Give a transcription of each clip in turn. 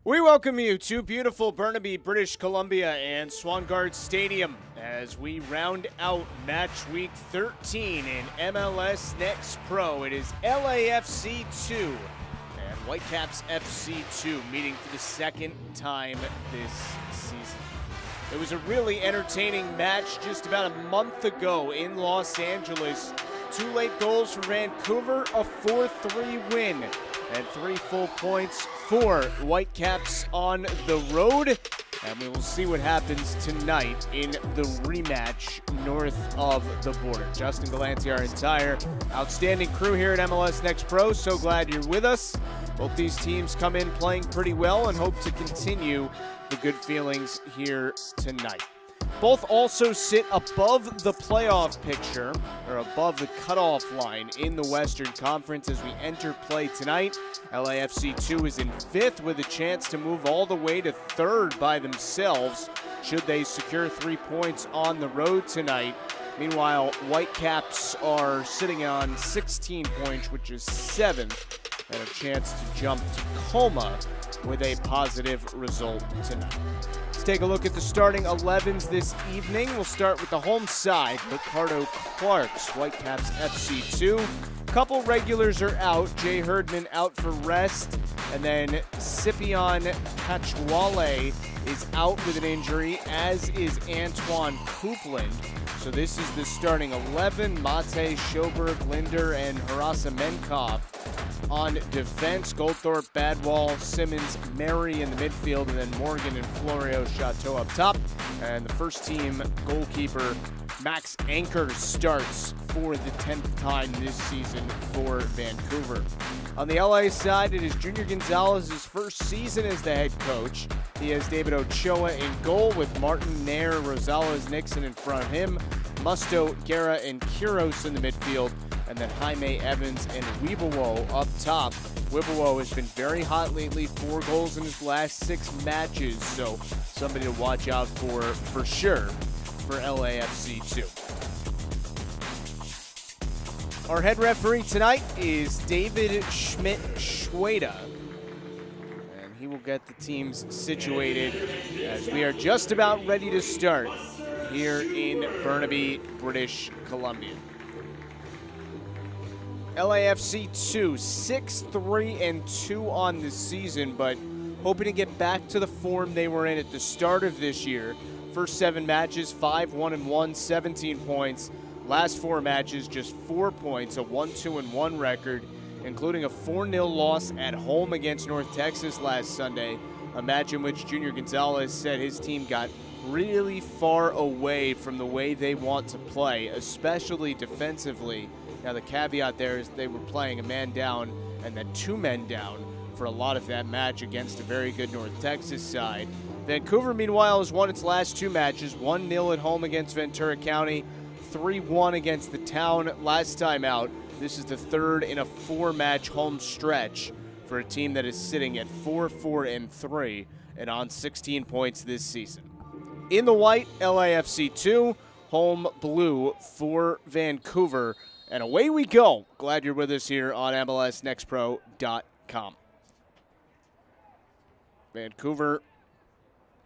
We welcome you to beautiful Burnaby, British Columbia and Swangard Stadium as we round out match week 13 in MLS Next Pro. It is LAFC 2 and Whitecaps FC 2 meeting for the second time this season. It was a really entertaining match just about a month ago in Los Angeles. 2 late goals for Vancouver, a 4-3 win, and 3 full points for Whitecaps on the road. And we will see what happens tonight in the rematch north of the border. Justin Galanti, our entire outstanding crew here at MLS Next Pro. So glad you're with us. Both these teams come in playing pretty well and hope to continue the good feelings here tonight. Both also sit above the playoff picture, or above the cutoff line in the Western Conference as we enter play tonight. LAFC 2 is in 5th with a chance to move all the way to 3rd by themselves should they secure 3 points on the road tonight. Meanwhile, Whitecaps are sitting on 16 points, which is 7th, and a chance to jump Tacoma with a positive result tonight. Let's take a look at the starting 11s this evening. We'll start with the home side. Ricardo Clark's Whitecaps FC 2. Couple regulars are out. Jay Herdman out for rest. And then Scipion Cachwale is out with an injury, as is Antoine Coupland. So this is the starting 11. Mate, Schoberg, Linder, and Harasa Menkov on defense. Goldthorpe, Badwall, Simmons, Mary in the midfield, and then Morgan and Florio Chateau up top. And the first team goalkeeper, Max Anker, starts for the 10th time this season for Vancouver. On the LA side, it is Junior Gonzalez's first season as the head coach. He has David Ochoa in goal with Martin, Nair, Rosales, Nixon in front of him, Musto, Guerra, and Quiros in the midfield, and then Jaime Evans and Wibowo up top. Wibowo has been very hot lately, 4 goals in his last 6 matches, so somebody to watch out for sure for LAFC 2. Our head referee tonight is David Schmidt-Schweda, and he will get the teams situated as we are just about ready to start here in Burnaby, British Columbia. LAFC 2, 6-3-2 on the season, but hoping to get back to the form they were in at the start of this year. First 7 matches, 5-1-1, 17 points. Last 4 matches, just 4 points, a 1-2-1 record, including a 4-0 loss at home against North Texas last Sunday, a match in which Junior Gonzalez said his team got really far away from the way they want to play, especially defensively. Now the caveat there is they were playing a man down and then 2 men down for a lot of that match against a very good North Texas side. Vancouver, meanwhile, has won its last 2 matches, 1-0 at home against Ventura County, 3-1 against the Town last time out. This is the 3rd in a 4-match home stretch for a team that is sitting at 4-4-3 and on 16 points this season. In the white, LAFC 2, home blue for Vancouver. And away we go. Glad you're with us here on MLSNextPro.com. Vancouver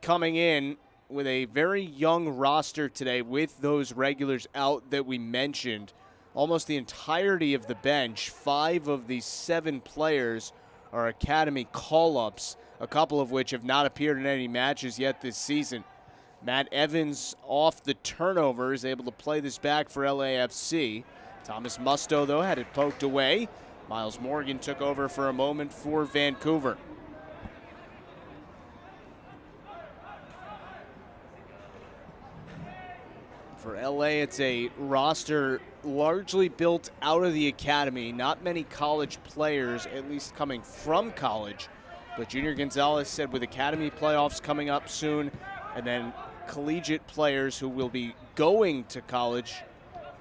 coming in with a very young roster today with those regulars out that we mentioned. Almost the entirety of the bench, 5 of the 7 players are academy call-ups, a couple of which have not appeared in any matches yet this season. Matt Evans off the turnover is able to play this back for LAFC. Thomas Musto, though, had it poked away. Miles Morgan took over for a moment for Vancouver. For LA, it's a roster largely built out of the academy. Not many college players, at least coming from college. But Junior Gonzalez said with academy playoffs coming up soon, and then collegiate players who will be going to college,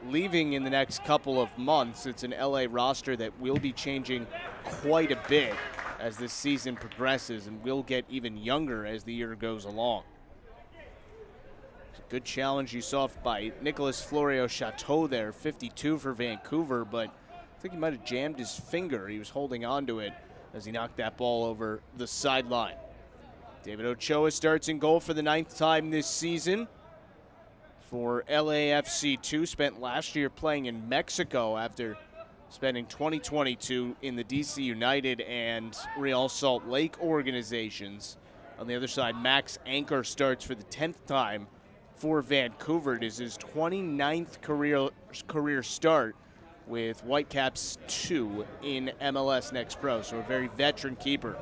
leaving in the next couple of months, it's an LA roster that will be changing quite a bit as this season progresses and will get even younger as the year goes along. Good challenge you saw by Nicholas Florio Chateau there, 52 for Vancouver, but think he might have jammed his finger. He was holding onto it as he knocked that ball over the sideline. David Ochoa starts in goal for the 9th time this season for LAFC2. Spent last year playing in Mexico after spending 2022 in the DC United and Real Salt Lake organizations. On the other side, Max Anchor starts for the 10th time for Vancouver. It is his 29th career start with Whitecaps 2 in MLS Next Pro, so a very veteran keeper.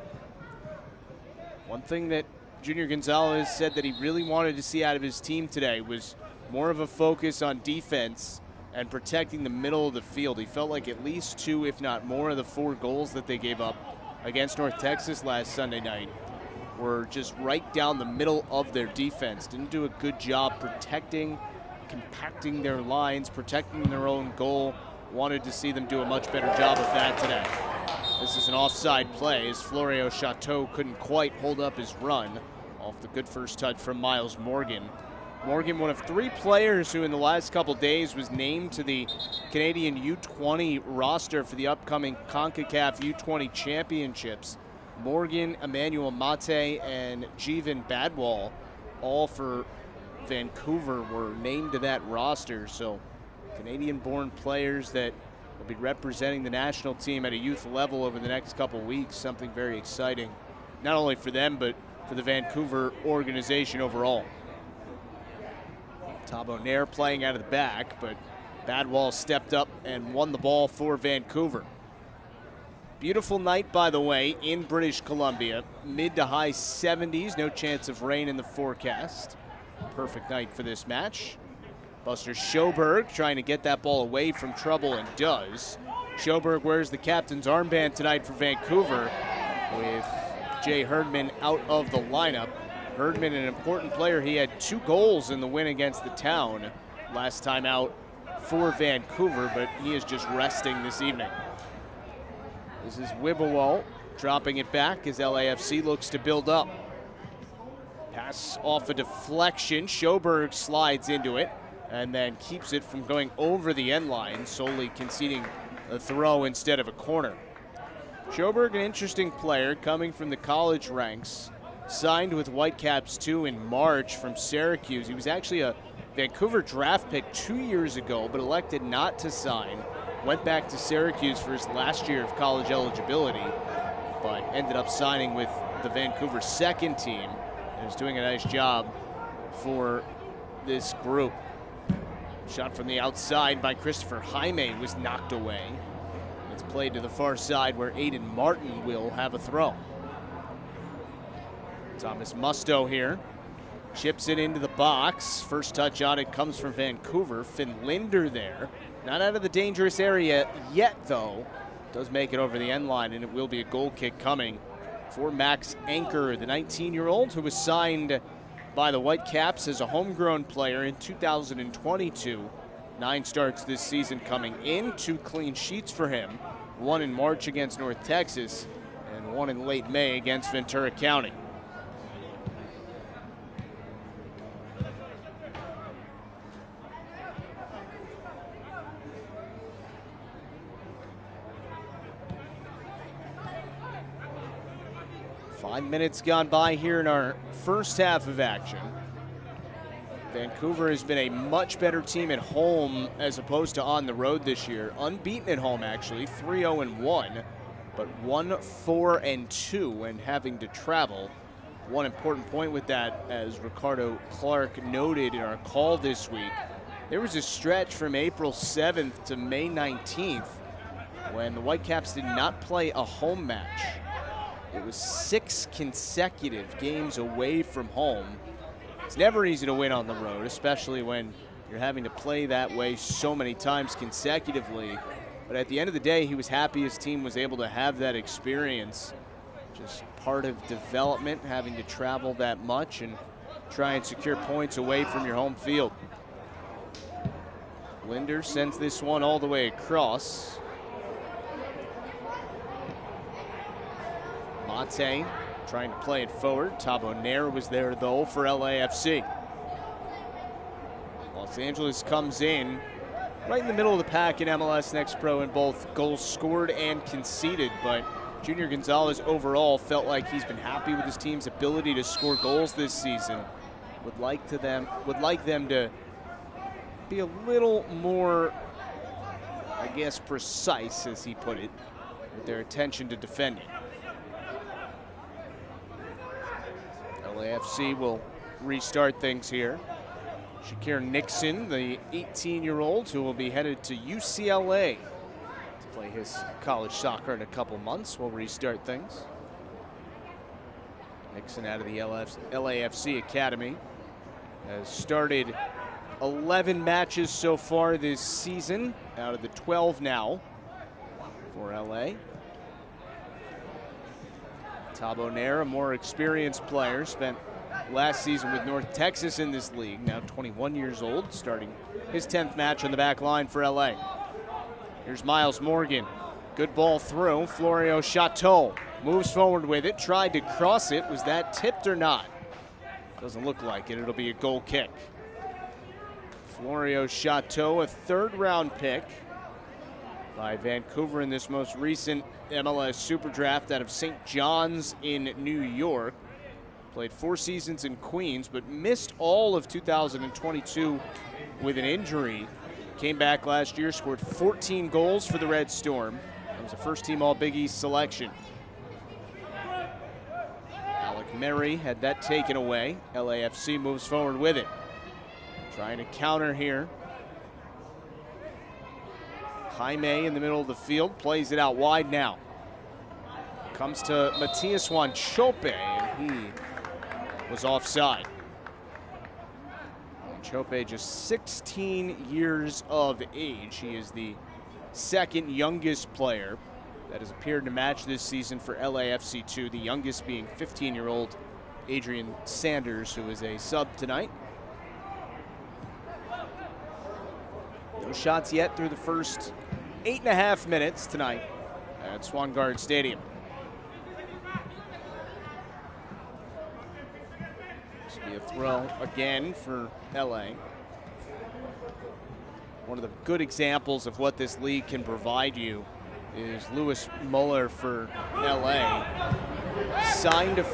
One thing that Junior Gonzalez said that he really wanted to see out of his team today was more of a focus on defense and protecting the middle of the field. He felt like at least 2, if not more, of the 4 goals that they gave up against North Texas last Sunday night were just right down the middle of their defense. Didn't do a good job protecting, compacting their lines, protecting their own goal. Wanted to see them do a much better job of that today. This is an offside play as Florio Chateau couldn't quite hold up his run off the good first touch from Miles Morgan. Morgan, one of 3 players who in the last couple days was named to the Canadian U20 roster for the upcoming CONCACAF U20 championships. Morgan, Emmanuel Mate, and Jeevan Badwal, all for Vancouver, were named to that roster. So Canadian-born players that will be representing the national team at a youth level over the next couple weeks. Something very exciting, not only for them, but for the Vancouver organization overall. Thabo Nair playing out of the back, but Badwal stepped up and won the ball for Vancouver. Beautiful night, by the way, in British Columbia. Mid to high 70s, no chance of rain in the forecast. Perfect night for this match. Buster Sjoberg trying to get that ball away from trouble and does. Sjoberg wears the captain's armband tonight for Vancouver with Jay Herdman out of the lineup. Herdman, an important player. He had 2 goals in the win against the Town last time out for Vancouver, but he is just resting this evening. This is Wibawal dropping it back as LAFC looks to build up. Pass off a deflection. Sjoberg slides into it and then keeps it from going over the end line, solely conceding a throw instead of a corner. Sjoberg, an interesting player coming from the college ranks. Signed with Whitecaps 2 in March from Syracuse. He was actually a Vancouver draft pick 2 years ago, but elected not to sign. Went back to Syracuse for his last year of college eligibility, but ended up signing with the Vancouver second team and is doing a nice job for this group. Shot from the outside by Christopher Jaime was knocked away. It's played to the far side where Aiden Martin will have a throw. Thomas Musto here. Chips it into the box. First touch on it comes from Vancouver. Finn Linder there. Not out of the dangerous area yet, though. Does make it over the end line, and it will be a goal kick coming for Max Anchor, the 19-year-old who was signed by the Whitecaps as a homegrown player in 2022. 9 starts this season coming in. 2 clean sheets for him. 1 in March against North Texas, and 1 in late May against Ventura County. Five minutes gone by here in our first half of action. Vancouver has been a much better team at home as opposed to on the road this year. Unbeaten at home, actually, 3-0-1, but 1-4-2 and having to travel. One important point with that, as Ricardo Clark noted in our call this week, there was a stretch from April 7th to May 19th when the Whitecaps did not play a home match. It was 6 consecutive games away from home. It's never easy to win on the road, especially when you're having to play that way so many times consecutively. But at the end of the day, he was happy his team was able to have that experience. Just part of development, having to travel that much and try and secure points away from your home field. Linder sends this one all the way across. Mate trying to play it forward. Thabo Nair was there, though, for LAFC. Los Angeles comes in right in the middle of the pack in MLS Next Pro in both goals scored and conceded, but Junior Gonzalez overall felt like he's been happy with his team's ability to score goals this season. Would like them to be a little more, I guess, precise, as he put it, with their attention to defending. LAFC will restart things here. Shakir Nixon, the 18-year-old who will be headed to UCLA to play his college soccer in a couple months, will restart things. Nixon out of the LAFC Academy has started 11 matches so far this season, out of the 12 now for LA. Tabo Nair, a more experienced player, spent last season with North Texas in this league, now 21 years old, starting his 10th match on the back line for LA. Here's Miles Morgan. Good ball through. Florio Chateau moves forward with it, tried to cross it. Was that tipped or not? Doesn't look like it. It'll be a goal kick. Florio Chateau, a third-round pick by Vancouver in this most recent MLS Super Draft out of St. John's in New York. Played 4 seasons in Queens, but missed all of 2022 with an injury. Came back last year, scored 14 goals for the Red Storm. That was a first-team All-Big East selection. Alec Murray had that taken away. LAFC moves forward with it. Trying to counter here. Jaime in the middle of the field, plays it out wide now. Comes to Matias Wanchope, and he was offside. Wanchope just 16 years of age. He is the second youngest player that has appeared in a match this season for LAFC2, the youngest being 15-year-old Adrian Sanders, who is a sub tonight. No shots yet through the first 8.5 minutes tonight at Swangard Stadium. This will be a throw again for LA. One of the good examples of what this league can provide you is Lewis Muller for LA. Signed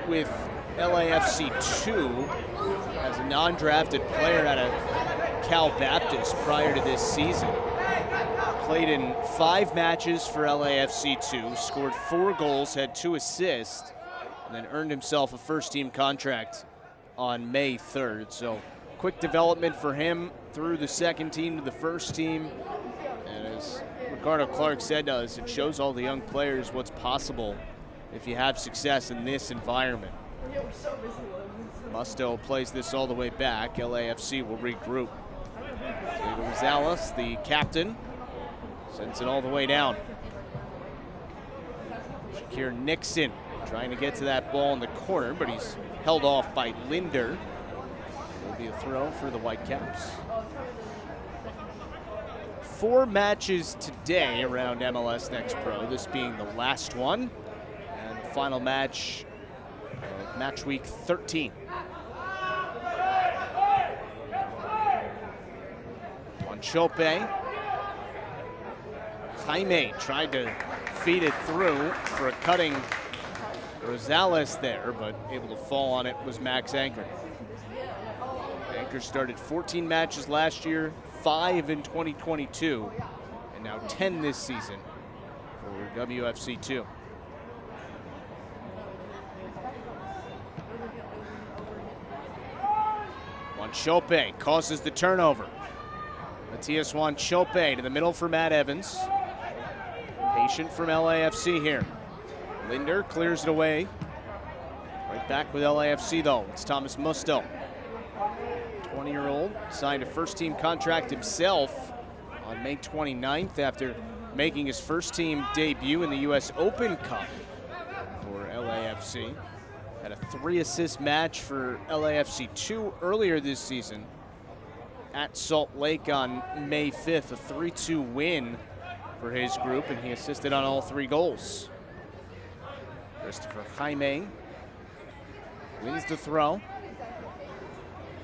with LAFC 2 as a non-drafted player out of Cal Baptist prior to this season. Played in 5 matches for LAFC 2, scored 4 goals, had 2 assists, and then earned himself a first-team contract on May 3rd. So quick development for him through the second team to the first team. And as Ricardo Clark said to us, it shows all the young players what's possible if you have success in this environment. Musto plays this all the way back. LAFC will regroup. Diego Rosales, the captain, sends it all the way down. Shakir Nixon trying to get to that ball in the corner, but he's held off by Linder. It'll be a throw for the Whitecaps. 4 matches today around MLS Next Pro, this being the last one, and the final match of match week 13. Wanchope. Jaime tried to feed it through for a cutting Rosales there, but able to fall on it was Max Anchor. Anchor started 14 matches last year, 5 in 2022, and now 10 this season for WFC2. Wanchope causes the turnover. Matias Wanchope to the middle for Matt Evans. Patient from LAFC here. Linder clears it away. Right back with LAFC though. It's Thomas Musto. 20-year-old, signed a first-team contract himself on May 29th after making his first-team debut in the U.S. Open Cup for LAFC. Had a 3-assist match for LAFC 2 earlier this season at Salt Lake on May 5th, a 3-2 win for his group, and he assisted on all 3 goals. Christopher Jaime wins the throw.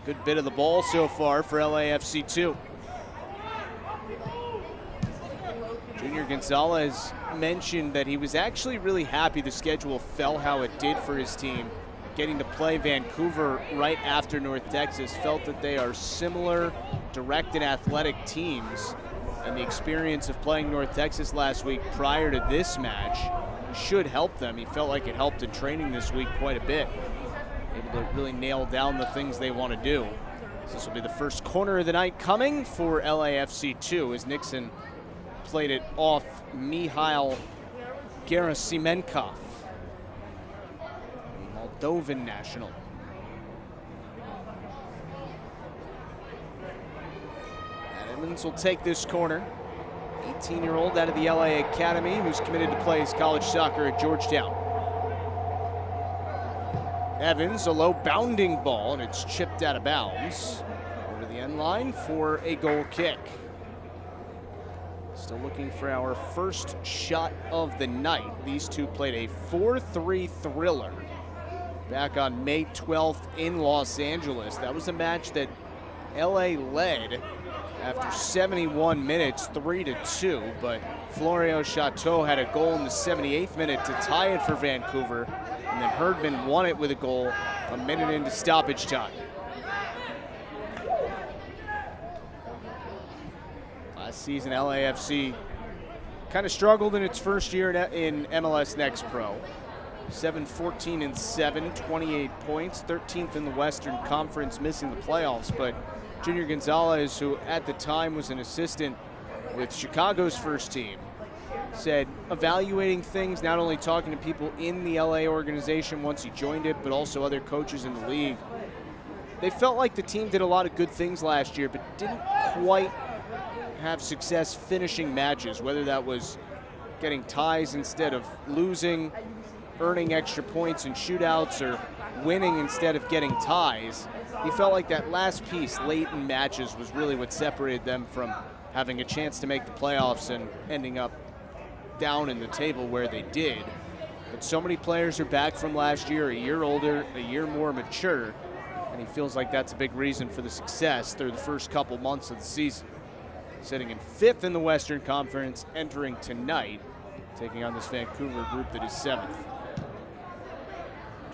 Good bit of the ball so far for LAFC 2. Gonzalez mentioned that he was actually really happy the schedule fell how it did for his team. Getting to play Vancouver right after North Texas, felt that they are similar, direct and athletic teams. And the experience of playing North Texas last week prior to this match should help them. He felt like it helped in training this week quite a bit. Able to really nail down the things they want to do. So this will be the first corner of the night coming for LAFC 2 as Nixon played it off Mihail Gerasimenkov, Moldovan national. Edmonds will take this corner. 18-year-old out of the LA Academy who's committed to play his college soccer at Georgetown. Evans, a low bounding ball, and it's chipped out of bounds. Over the end line for a goal kick. Still looking for our first shot of the night. These two played a 4-3 thriller back on May 12th in Los Angeles. That was a match that LA led after 71 minutes, 3-2, but Florio Chateau had a goal in the 78th minute to tie it for Vancouver, and then Herdman won it with a goal a minute into stoppage time. Last season, LAFC kind of struggled in its first year in MLS Next Pro. 7-14-7, 28 points, 13th in the Western Conference, missing the playoffs, but Junior Gonzalez, who at the time was an assistant with Chicago's first team, said evaluating things, not only talking to people in the LA organization once he joined it, but also other coaches in the league. They felt like the team did a lot of good things last year, but didn't quite have success finishing matches, whether that was getting ties instead of losing, earning extra points in shootouts, or winning instead of getting ties. He felt like that last piece late in matches was really what separated them from having a chance to make the playoffs and ending up down in the table where they did. But so many players are back from last year, a year older, a year more mature, and he feels like that's a big reason for the success through the first couple months of the season. Sitting in 5th in the Western Conference, entering tonight, taking on this Vancouver group that is 7th.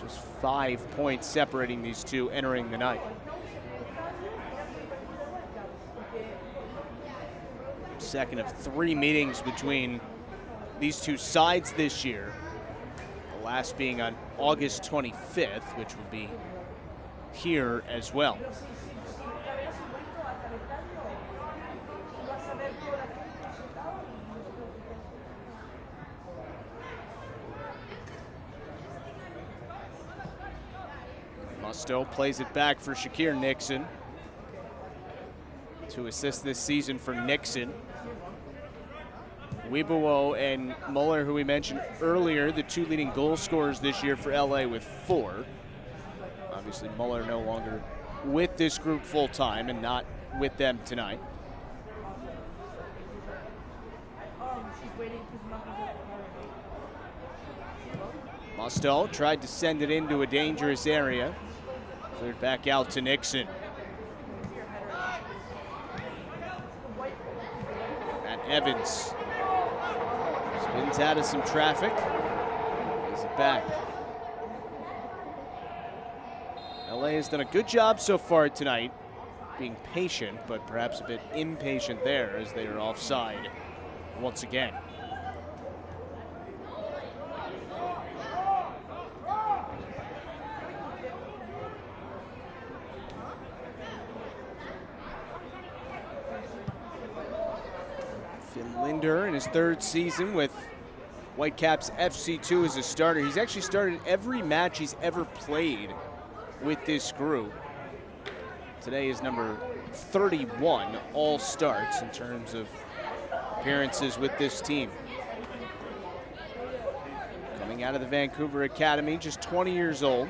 Just 5 points separating these two entering the night. Second of 3 meetings between these two sides this year. The last being on August 25th, which will be here as well. Musto plays it back for Shakir Nixon to assist this season for Nixon. Weibuo and Muller, who we mentioned earlier, the 2 leading goal scorers this year for LA with 4. Obviously Muller no longer with this group full time and not with them tonight. Musto tried to send it into a dangerous area. Cleared back out to Nixon. Matt Evans spins out of some traffic. Plays it back. LA has done a good job so far tonight, being patient, but perhaps a bit impatient there as they are offside once again. Linder in his 3rd season with Whitecaps FC2 as a starter. He's actually started every match he's ever played with this group. Today is number 31 all starts in terms of appearances with this team. Coming out of the Vancouver Academy, just 20 years old.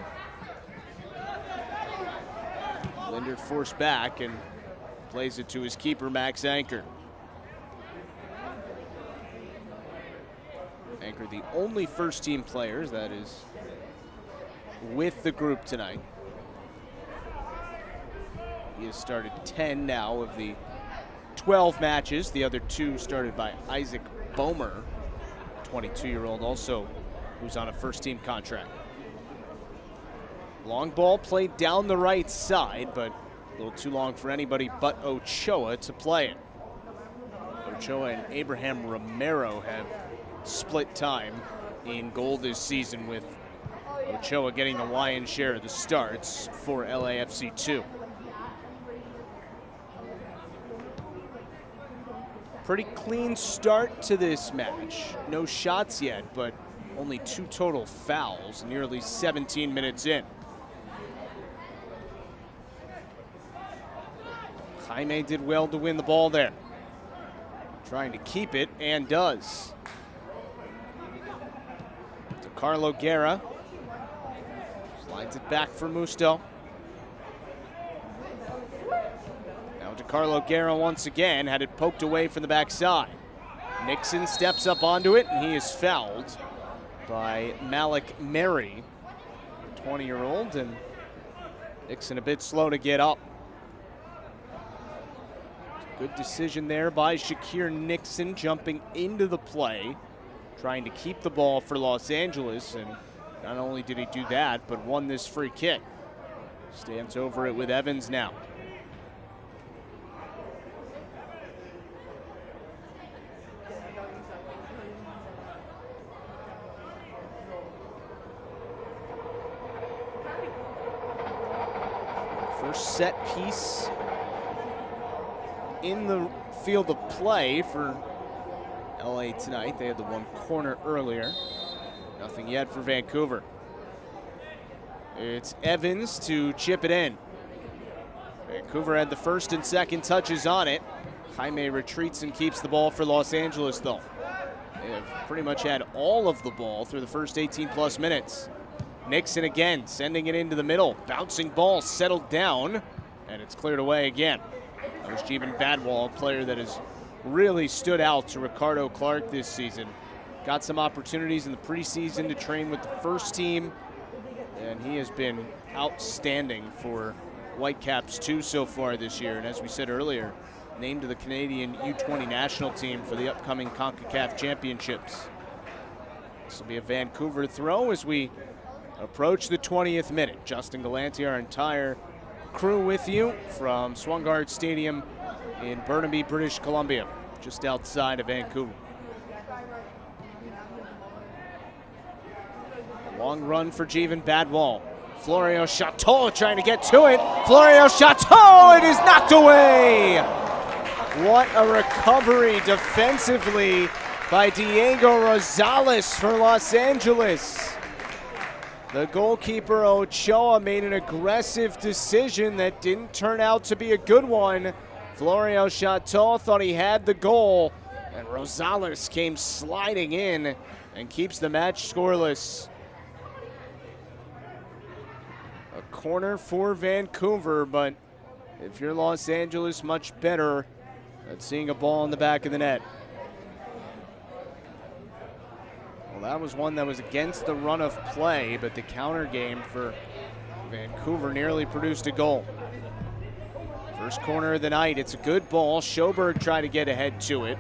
Linder forced back and plays it to his keeper, Max Anchor. Anchor, the only first-team players that is with the group tonight. He has started 10 now of the 12 matches. The other 2 started by Isaac Bomer, 22-year-old also, who's on a first-team contract. Long ball played down the right side, but a little too long for anybody but Ochoa to play it. Ochoa and Abraham Romero have split time in goal this season, with Ochoa getting the lion's share of the starts for LAFC 2. Pretty clean start to this match. No shots yet, but only 2 total fouls, nearly 17 minutes in. Jaime did well to win the ball there. Trying to keep it, and does. To Carlo Guerra. Slides it back for Musto. Now to Carlo Guerra once again. Had it poked away from the backside. Nixon steps up onto it, and he is fouled by Malik Mary, 20-year-old, and Nixon a bit slow to get up. Good decision there by Shakir Nixon, jumping into the play, trying to keep the ball for Los Angeles, and not only did he do that, but won this free kick. Stands over it with Evans now. First set piece in the field of play for LA tonight. They had the one corner earlier. Nothing yet for Vancouver. It's Evans to chip it in. Vancouver had the first and second touches on it. Jaime retreats and keeps the ball for Los Angeles, though. They have pretty much had all of the ball through the first 18+ minutes. Nixon again, sending it into the middle. Bouncing ball settled down, and it's cleared away again. That was Jeevan Badwal, a player that has really stood out to Ricardo Clark this season. Got some opportunities in the preseason to train with the first team, and he has been outstanding for Whitecaps 2 so far this year. And as we said earlier, named to the Canadian U20 national team for the upcoming CONCACAF Championships. This will be a Vancouver throw as we approach the 20th minute. Justin Galanti, our entire crew with you from Swangard Stadium in Burnaby, British Columbia, just outside of Vancouver. A long run for Jeevan Badwal. Florio Chateau trying to get to it. Florio Chateau, it is knocked away. What a recovery defensively by Diego Rosales for Los Angeles. The goalkeeper Ochoa made an aggressive decision that didn't turn out to be a good one. Florio Chateau thought he had the goal, and Rosales came sliding in and keeps the match scoreless. A corner for Vancouver, but if you're Los Angeles, much better at seeing a ball in the back of the net. Well, that was one that was against the run of play, but the counter game for Vancouver nearly produced a goal. First corner of the night, it's a good ball. Schoberg tried to get ahead to it.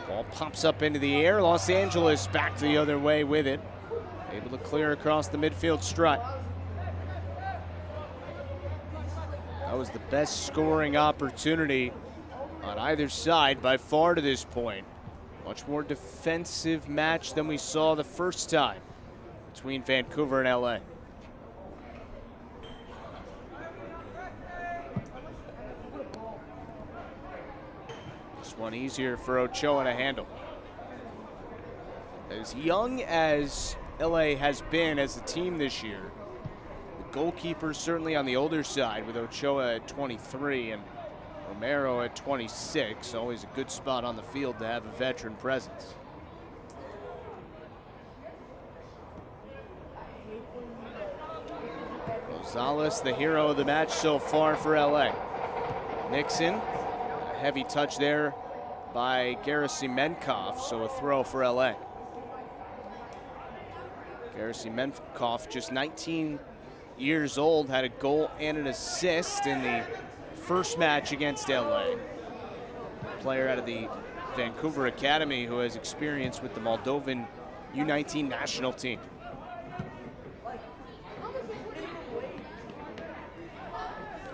Ball pops up into the air. Los Angeles back the other way with it. Able to clear across the midfield strut. That was the best scoring opportunity on either side by far to this point. Much more defensive match than we saw the first time between Vancouver and LA. This one easier for Ochoa to handle. As young as LA has been as a team this year, the goalkeeper certainly on the older side with Ochoa at 23 and Romero at 26, always a good spot on the field to have a veteran presence. Rosales, the hero of the match so far for LA. Nixon, a heavy touch there by Gerasimenkov, so a throw for LA. Gerasimenkov, just 19 years old, had a goal and an assist in the first match against LA. player out of the Vancouver Academy who has experience with the Moldovan U19 national team.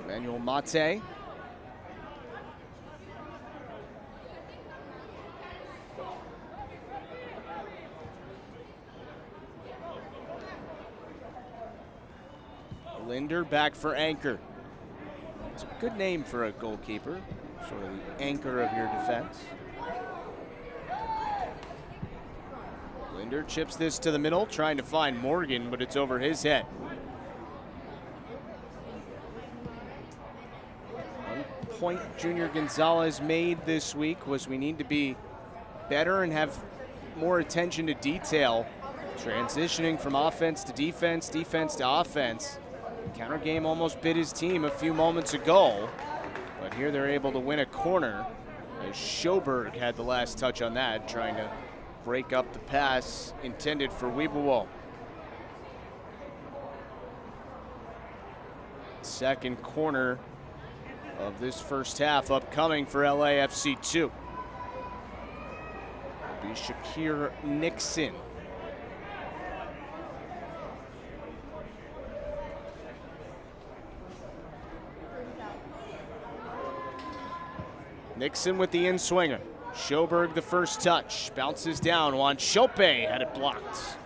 Emmanuel Mate. Linder back for Anchor. It's a good name for a goalkeeper, sort of the anchor of your defense. Linder chips this to the middle, trying to find Morgan, but it's over his head. One point Junior Gonzalez made this week was we need to be better and have more attention to detail, transitioning from offense to defense, defense to offense. Counter game almost bit his team a few moments ago, but here they're able to win a corner as Schoberg had the last touch on that, trying to break up the pass intended for Weibuwo. Second corner of this first half upcoming for LAFC 2. It'll be Shakir Nixon. Nixon with the in-swinger. Schoberg the first touch. Bounces down. Juan Chope had it blocked.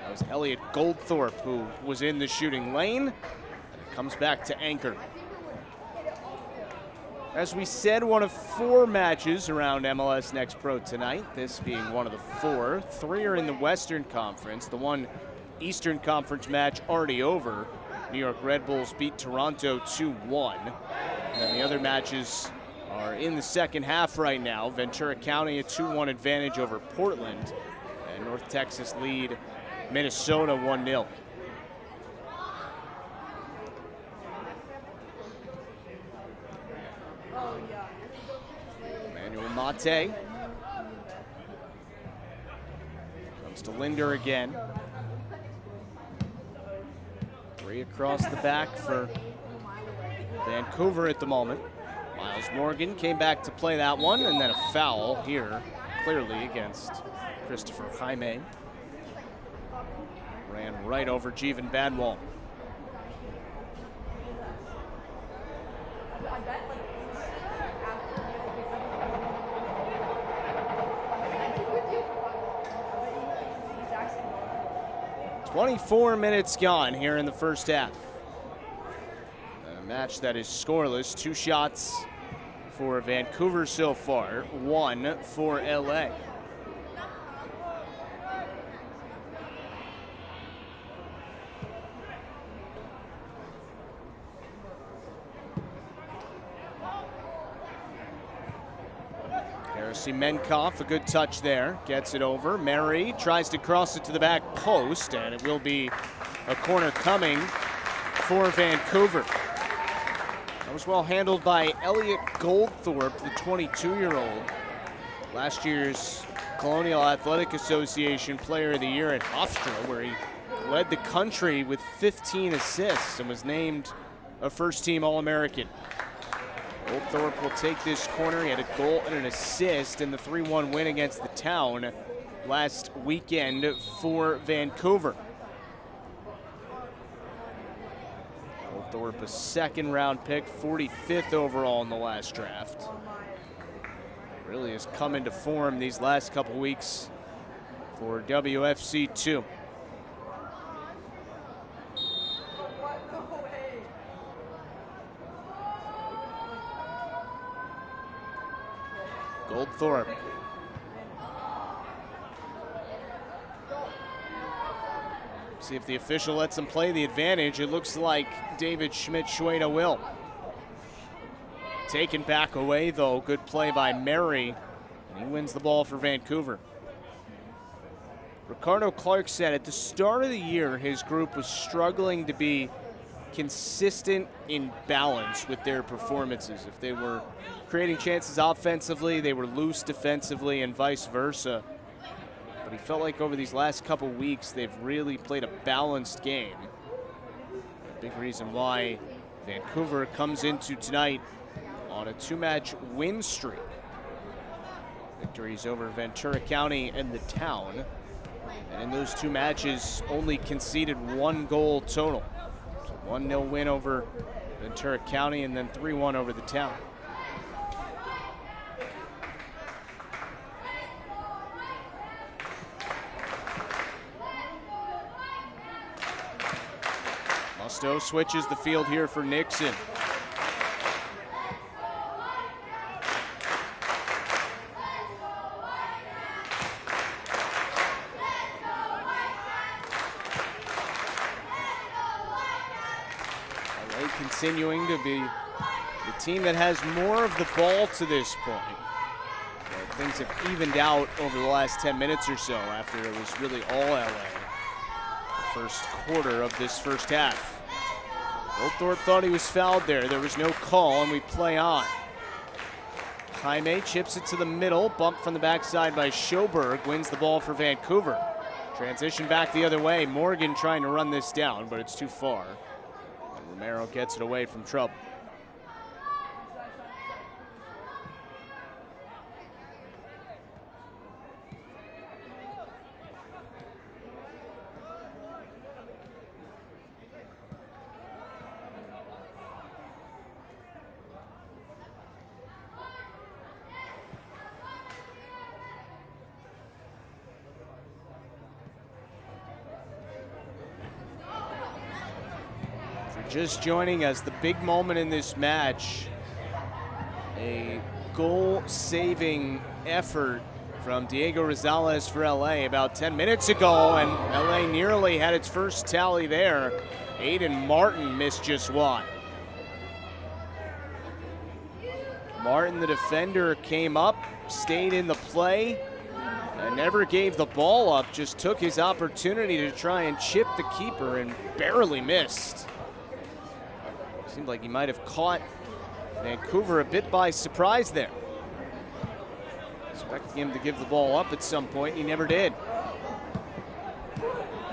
That was Elliot Goldthorpe who was in the shooting lane. And it comes back to Anchor. As we said, one of 4 matches around MLS Next Pro tonight. This being one of the 4. 3 are in the Western Conference. The one Eastern Conference match already over. New York Red Bulls beat Toronto 2-1. And then the other matches are in the second half right now. Ventura County a 2-1 advantage over Portland, and North Texas lead Minnesota 1-0. Emmanuel Mate comes to Linder again. 3 across the back for Vancouver at the moment. Miles Morgan came back to play that one, and then a foul here, clearly against Christopher Jaime. Ran right over Jeevan Badwal. "24 minutes gone here in the first half. A match that is scoreless. 2 shots for Vancouver so far, 1 for LA. Harrison Menkoff, a good touch there, gets it over. Mary tries to cross it to the back post, and it will be a corner coming for Vancouver. That was well handled by Elliot Goldthorpe, the 22-year-old. Last year's Colonial Athletic Association Player of the Year at Hofstra, where he led the country with 15 assists and was named a first-team All-American. Goldthorpe will take this corner. He had a goal and an assist in the 3-1 win against the Town last weekend for Vancouver. Goldthorpe, a second-round pick, 45th overall in the last draft. Really has come into form these last couple weeks for WFC 2. Goldthorpe. See if the official lets him play the advantage. It looks like David Schmidt-Schweda will. Taken back away, though. Good play by Mary. And he wins the ball for Vancouver. Ricardo Clark said at the start of the year his group was struggling to be consistent in balance with their performances. If they were creating chances offensively, they were loose defensively, and vice versa. But he felt like over these last couple weeks they've really played a balanced game. A big reason why Vancouver comes into tonight on a 2-match win streak. Victories over Ventura County and the Town. And in those 2 matches, only conceded 1 goal total. So 1-0 win over Ventura County and then 3-1 over the Town. Musto switches the field here for Nixon. LA continuing to be the team that has more of the ball to this point. But things have evened out over the last 10 minutes or so after it was really all LA the first quarter of this first half. Goldthorpe thought he was fouled there. There was no call, and we play on. Jaime chips it to the middle, bumped from the backside by Schoberg, wins the ball for Vancouver. Transition back the other way. Morgan trying to run this down, but it's too far. And Romero gets it away from trouble. Just joining us, the big moment in this match, a goal-saving effort from Diego Rosales for LA about 10 minutes ago, and LA nearly had its first tally there. Aiden Martin missed just wide. Martin, the defender, came up, stayed in the play, and never gave the ball up, just took his opportunity to try and chip the keeper and barely missed. Seemed like he might have caught Vancouver a bit by surprise there. Expecting him to give the ball up at some point, he never did.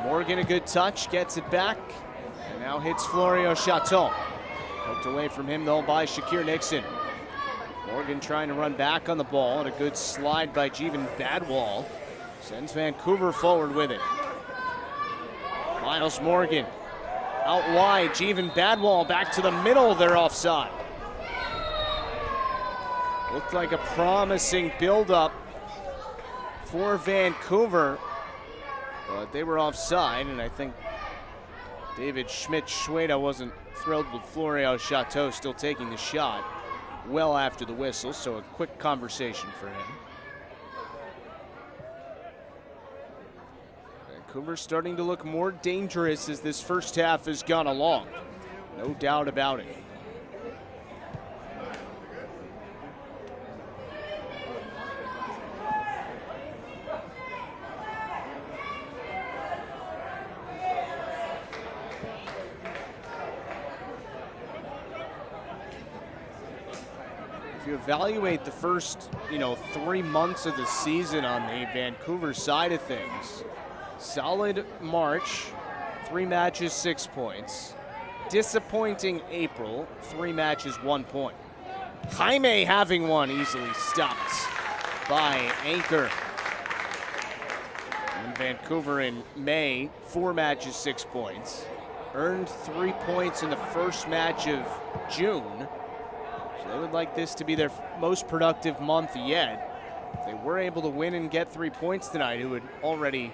Morgan, a good touch, gets it back, and now hits Florio Chateau. Poked away from him though by Shakir Nixon. Morgan trying to run back on the ball, and a good slide by Jeevan Badwal sends Vancouver forward with it. Miles Morgan out wide, Jeevan Badwal back to the middle, they're offside. Looked like a promising build-up for Vancouver, but they were offside, and I think David Schmidt-Schweda wasn't thrilled with Florio Chateau still taking the shot well after the whistle, so a quick conversation for him. Vancouver starting to look more dangerous as this first half has gone along. No doubt about it. If you evaluate the first, 3 months of the season on the Vancouver side of things, solid March, 3 matches, 6 points. Disappointing April, 3 matches, 1 point. Jaime having one easily stopped by Anchor. And Vancouver in May, 4 matches, 6 points. Earned 3 points in the first match of June. So they would like this to be their most productive month yet. If they were able to win and get 3 points tonight, it would already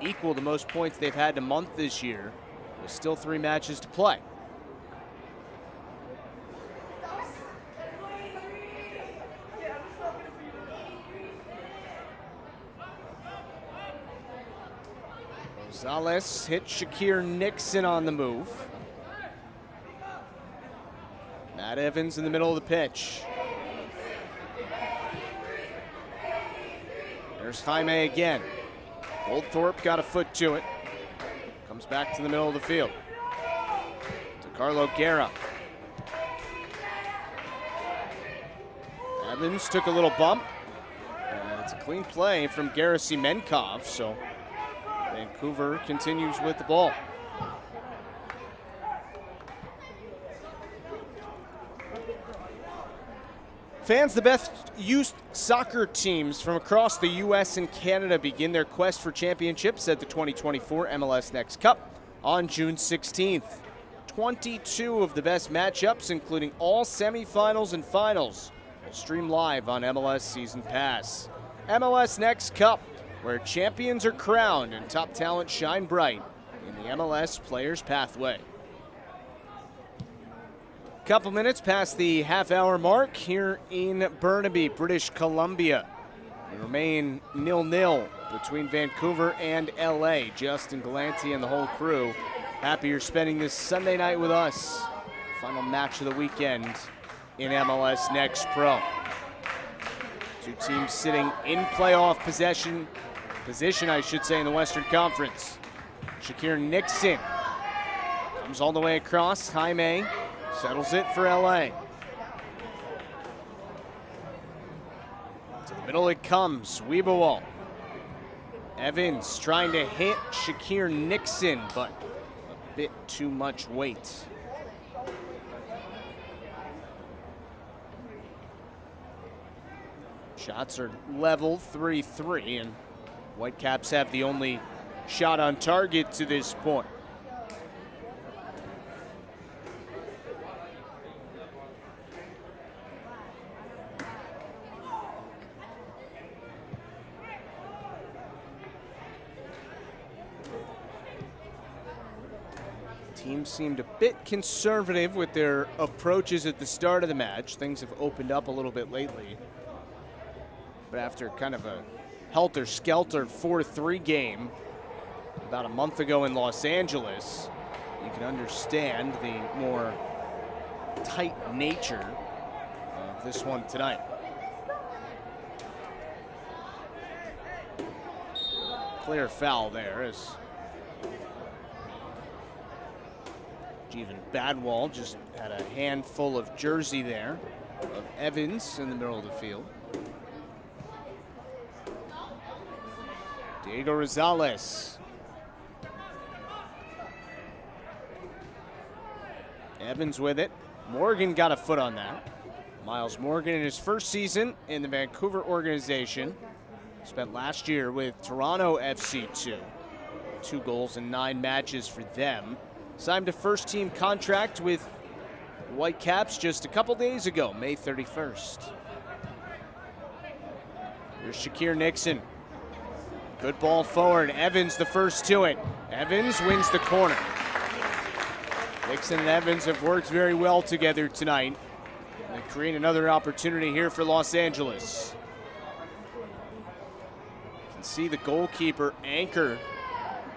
equal the most points they've had in a month this year, with still 3 matches to play. Rosales hit Shakir Nixon on the move. Matt Evans in the middle of the pitch. There's Jaime again. Goldthorpe got a foot to it. Comes back to the middle of the field. To Carlo Guerra. Evans took a little bump. And it's a clean play from Gerasimenkov, so Vancouver continues with the ball. Fans, the best youth soccer teams from across the U.S. and Canada begin their quest for championships at the 2024 MLS Next Cup on June 16th. 22 of the best matchups, including all semifinals and finals, will stream live on MLS Season Pass. MLS Next Cup, where champions are crowned and top talent shine bright in the MLS Players Pathway. Couple minutes past the half-hour mark here in Burnaby, British Columbia. We remain 0-0 between Vancouver and LA. Justin Galante and the whole crew happy you're spending this Sunday night with us. Final match of the weekend in MLS Next Pro. Two teams sitting in playoff position, I should say, in the Western Conference. Shakir Nixon comes all the way across. Jaime settles it for LA. To the middle it comes. Weibull. Evans trying to hit Shakir Nixon, but a bit too much weight. Shots are level 3-3, and Whitecaps have the only shot on target to this point. Teams seemed a bit conservative with their approaches at the start of the match. Things have opened up a little bit lately. But after kind of a helter-skelter 4-3 game about a month ago in Los Angeles, you can understand the more tight nature of this one tonight. Clear foul there as Jeevan Badwal just had a handful of jersey there of Evans in the middle of the field. Diego Rosales. Evans with it. Morgan got a foot on that. Miles Morgan in his first season in the Vancouver organization. Spent last year with Toronto FC2. 2 goals in 9 matches for them. Signed a first-team contract with Whitecaps just a couple days ago, May 31st. Here's Shakir Nixon. Good ball forward. Evans the first to it. Evans wins the corner. Nixon and Evans have worked very well together tonight. They create another opportunity here for Los Angeles. You can see the goalkeeper anchor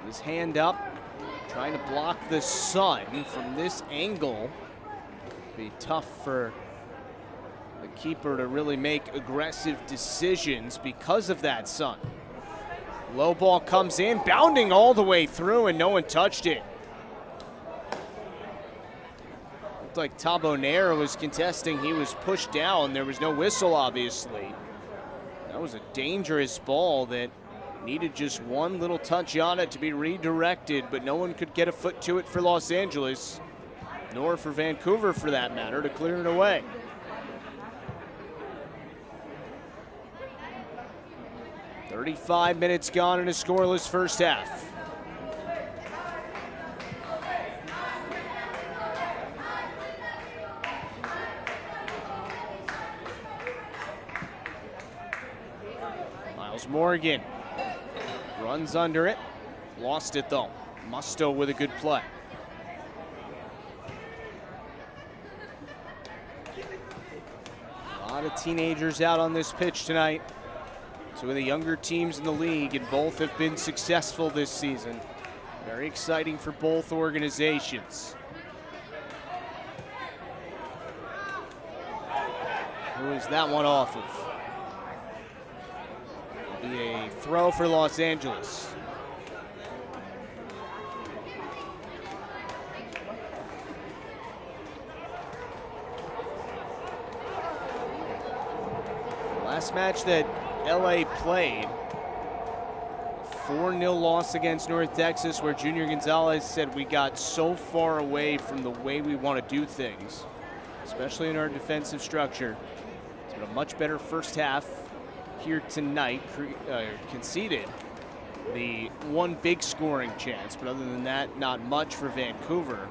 his hand up, trying to block the sun from this angle. Be tough for the keeper to really make aggressive decisions because of that sun. Low ball comes in, bounding all the way through, and no one touched it. Looked like Tabonaire was contesting. He was pushed down. There was no whistle, obviously. That was a dangerous ball that needed just one little touch on it to be redirected, but no one could get a foot to it for Los Angeles, nor for Vancouver for that matter, to clear it away. "35 minutes gone in a scoreless first half. Miles Morgan runs under it. Lost it though. Musto with a good play. A lot of teenagers out on this pitch tonight. Two of the younger teams in the league, and both have been successful this season. Very exciting for both organizations. Who is that one off of? It'll be a throw for Los Angeles. The last match that LA played, a 4-0 loss against North Texas, where Junior Gonzalez said we got so far away from the way we want to do things, especially in our defensive structure. It's But a much better first half here tonight. Conceded the one big scoring chance, but other than that, not much for Vancouver.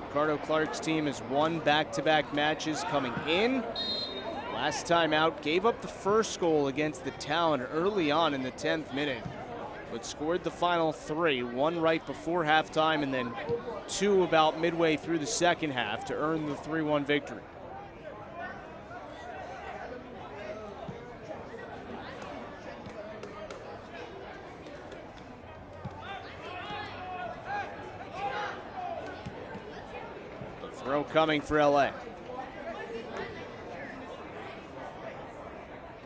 Ricardo Clark's team has won back-to-back matches coming in. Last time out, gave up the first goal against the Town early on in the 10th minute, but scored the final 3, one right before halftime and then 2 about midway through the second half to earn the 3-1 victory. The throw coming for LA.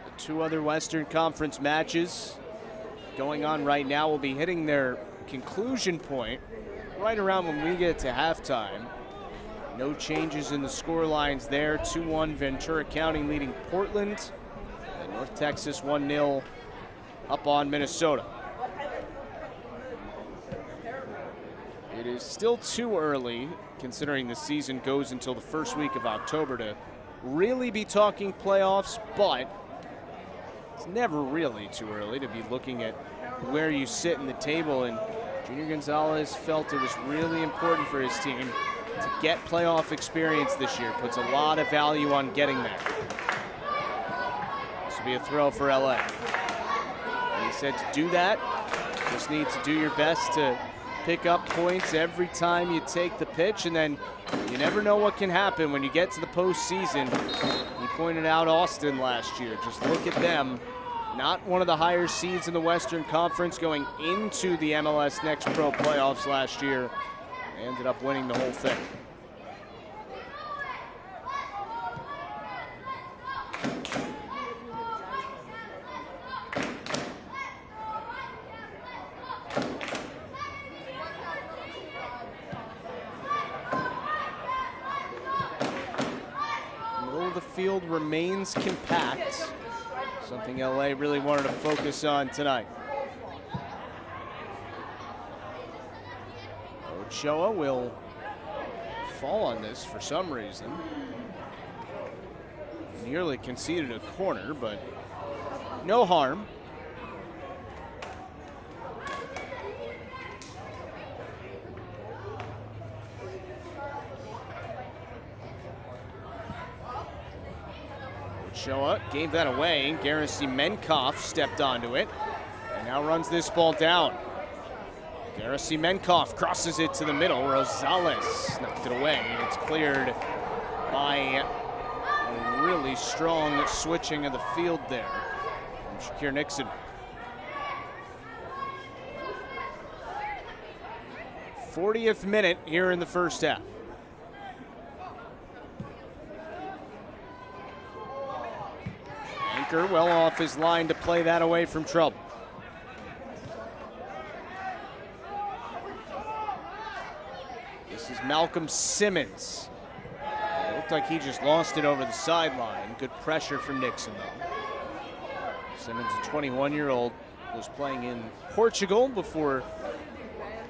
The 2 other Western Conference matches going on right now will be hitting their conclusion point right around when we get to halftime. No changes in the score lines there. 2-1 Ventura County leading Portland, and North Texas 1-0 up on Minnesota. It is still too early, considering the season goes until the first week of October, to really be talking playoffs, but it's never really too early to be looking at where you sit in the table, and Junior Gonzalez felt it was really important for his team to get playoff experience this year. Puts a lot of value on getting there. This will be a throw for LA. And he said to do that, just need to do your best to pick up points every time you take the pitch, and then you never know what can happen when you get to the postseason. He pointed out Austin last year. Just look at them. Not one of the higher seeds in the Western Conference going into the MLS Next Pro playoffs last year. They ended up winning the whole thing. Field remains compact, something LA really wanted to focus on tonight. Ochoa will fall on this for some reason. Nearly conceded a corner, but no harm. Ochoa gave that away. Garrison Menkoff stepped onto it and now runs this ball down. Garrison Menkoff crosses it to the middle. Rosales knocked it away, and it's cleared by a really strong switching of the field there from Shakir Nixon. '40th minute here in the first half. Well off his line to play that away from trouble. This is Malcolm Simmons. It looked like he just lost it over the sideline. Good pressure from Nixon, though. Simmons, a 21-year-old, was playing in Portugal before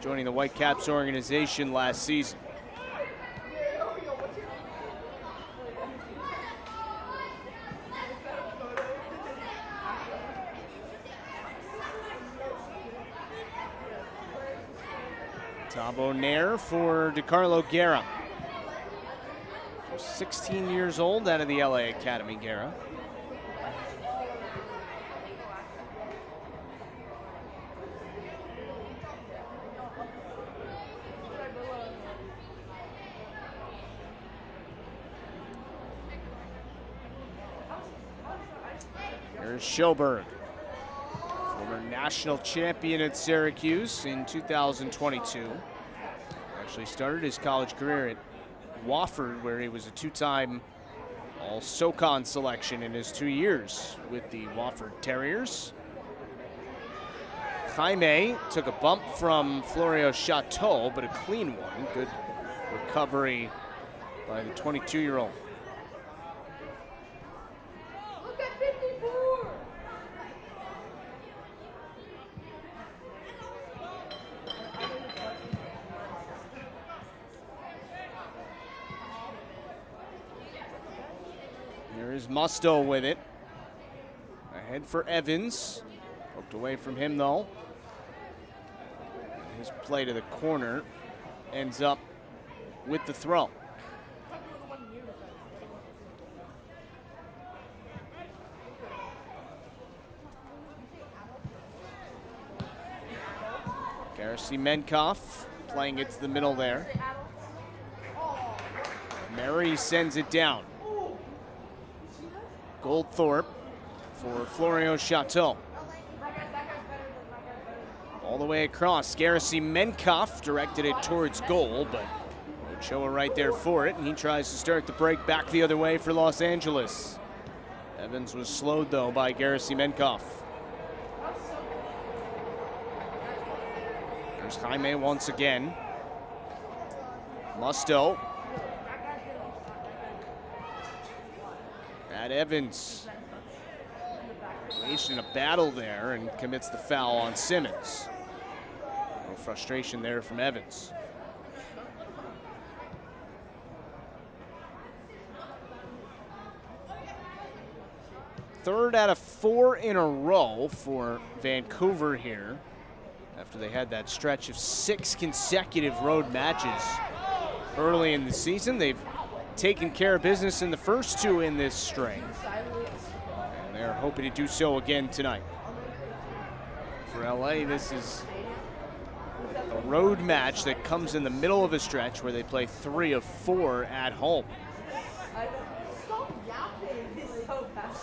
joining the Whitecaps organization last season. Tabo Nair for DeCarlo Guerra. 16 years old out of the LA Academy, Guerra. Here's Schoberg, former national champion at Syracuse in 2022. Actually started his college career at Wofford, where he was a 2-time All-SoCon selection in his 2 years with the Wofford Terriers. Jaime took a bump from Florio Chateau, but a clean one. Good recovery by the 22-year-old. Here's Musto with it. Ahead for Evans. Poked away from him, though. His play to the corner ends up with the throw. Garrison Menkoff playing it to the middle there. Murray sends it down. Goldthorpe for Florio Chateau. All the way across. Garrison Menkoff directed it towards goal, but Ochoa right there for it, and he tries to start the break back the other way for Los Angeles. Evans was slowed, though, by Garrison Menkoff. There's Jaime once again. Musto. At Evans. Engaged in a battle there and commits the foul on Simmons. No frustration there from Evans. Third out of 4 in a row for Vancouver here, after they had that stretch of 6 consecutive road matches early in the season. They've taken care of business in the first 2 in this string, and they're hoping to do so again tonight. For LA, this is a road match that comes in the middle of a stretch where they play 3 of 4 at home.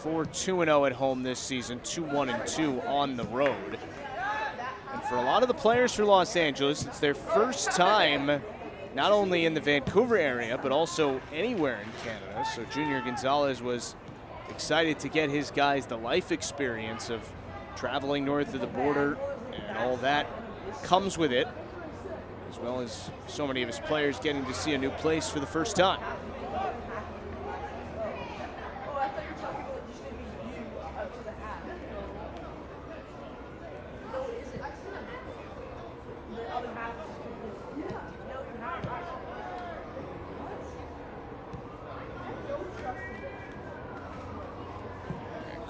4-2-0 at home this season, 2-1-2 on the road. And for a lot of the players for Los Angeles, it's their first time not only in the Vancouver area, but also anywhere in Canada. So Junior Gonzalez was excited to get his guys the life experience of traveling north of the border, and all that comes with it, as well as so many of his players getting to see a new place for the first time.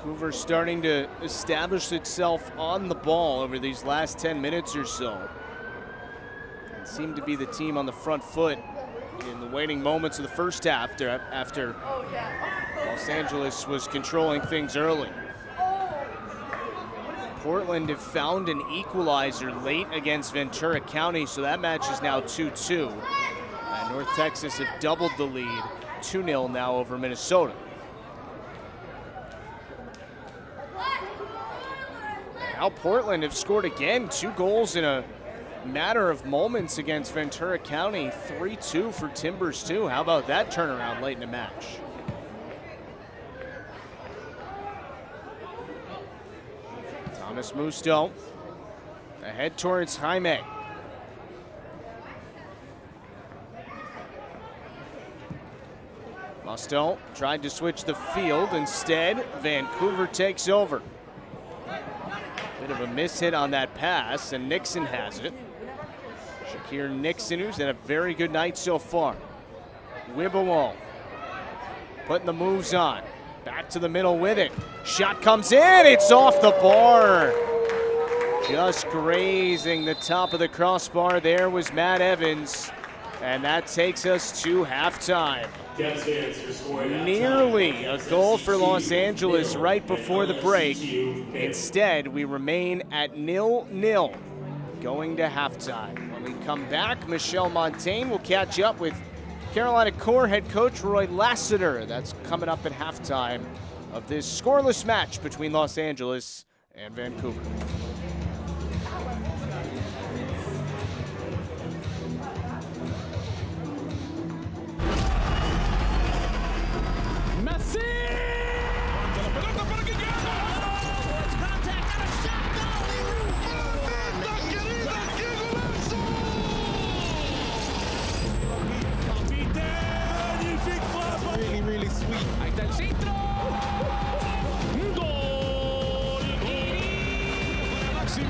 Vancouver starting to establish itself on the ball over these last 10 minutes or so. It seemed to be the team on the front foot in the waning moments of the first half after Los Angeles was controlling things early. Portland have found an equalizer late against Ventura County, so that match is now 2-2. And North Texas have doubled the lead, 2-0 now over Minnesota. Now Portland have scored again, 2 goals in a matter of moments against Ventura County, 3-2 for Timbers too. How about that turnaround late in the match? Thomas Musto ahead towards Jaime. Musto tried to switch the field. Instead, Vancouver takes over. Bit of a miss-hit on that pass, and Nixon has it. Shakir Nixon, who's had a very good night so far. Wibowo putting the moves on. Back to the middle with it. Shot comes in, it's off the bar. Just grazing the top of the crossbar there was Matt Evans, and that takes us to halftime. Nearly a goal for Los Angeles right before the break. Instead, we remain at 0-0 going to halftime. When we come back, Michelle Montaigne will catch up with Carolina Core head coach Roy Lassiter. That's coming up at halftime of this scoreless match between Los Angeles and Vancouver.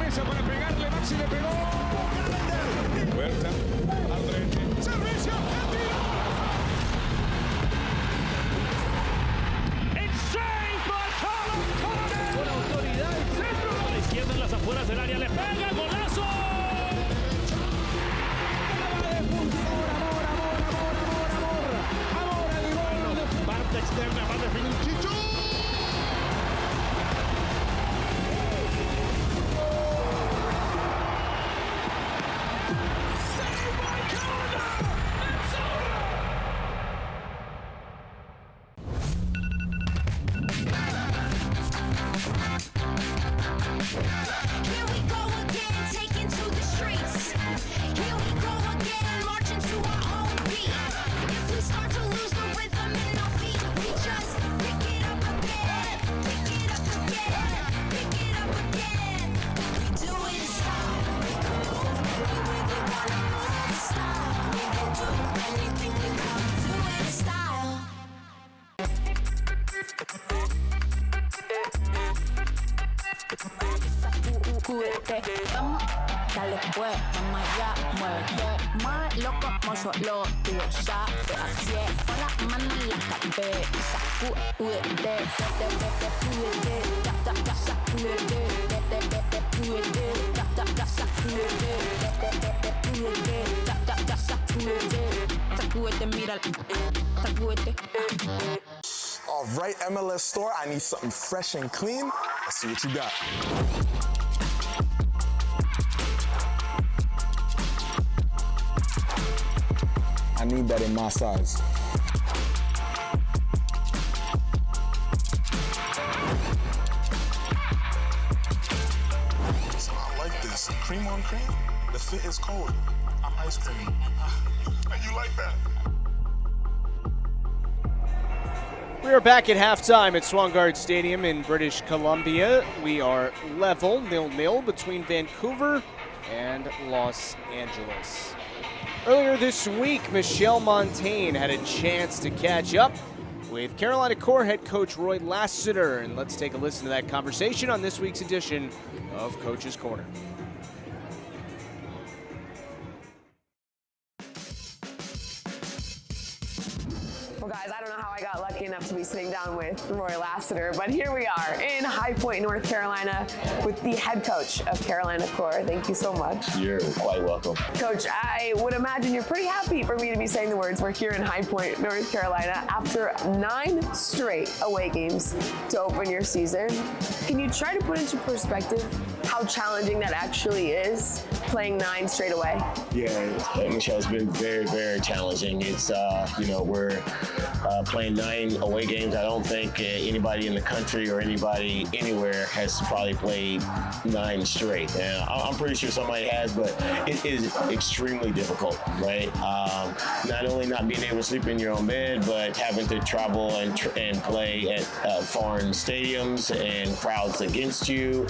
Para pegarle, Maxi le pegó. Puerta, al derecho. Servicio, el tiro. del área, le pega, golazo. Amor, el gol. Parte externa, va a definir Chichu. Here we go again, taking to the streets. Here we go again, marching to our own beat. If we start to lose the rhythm in our feet, we just pick it up again, pick it up again, pick it up again. We do it in style. We can move anywhere we wanna move in style. We can do anything we wanna do in style. Vamos, dale pues, vamos allá, muévete más loco como solo tú lo sabes. Así es, pon las manos en la cabeza, sacúdete, sacúdete, sacúdete, sacúdete, mira, sacúdete. All right, MLS store, I need something fresh and clean. Let's see what you got. I need that in my size. So I like this. Cream on cream? The fit is cold. I'm ice cream. You like that? We are back at halftime at Swangard Stadium in British Columbia. We are level, 0-0 between Vancouver and Los Angeles. Earlier this week, Michelle Montaigne had a chance to catch up with Carolina Core head coach Roy Lassiter. And let's take a listen to that conversation on this week's edition of Coach's Corner. Well, guys, I don't know how I got lucky enough to be sitting down with Roy Lassiter, but here we are in High Point, North Carolina, with the head coach of Carolina Core. Thank you so much. You're quite welcome. Coach, I would imagine you're pretty happy for me to be saying the words. We're here in High Point, North Carolina, after 9 straight away games to open your season. Can you try to put into perspective how challenging that actually is, playing 9 straight away? Yeah, Michelle, it's been very, very challenging. It's, we're playing 9 away games. I don't think anybody in the country or anybody anywhere has probably played 9 straight. Now, I'm pretty sure somebody has, but it is extremely difficult, right? Not only not being able to sleep in your own bed, but having to travel and play at foreign stadiums and crowds against you,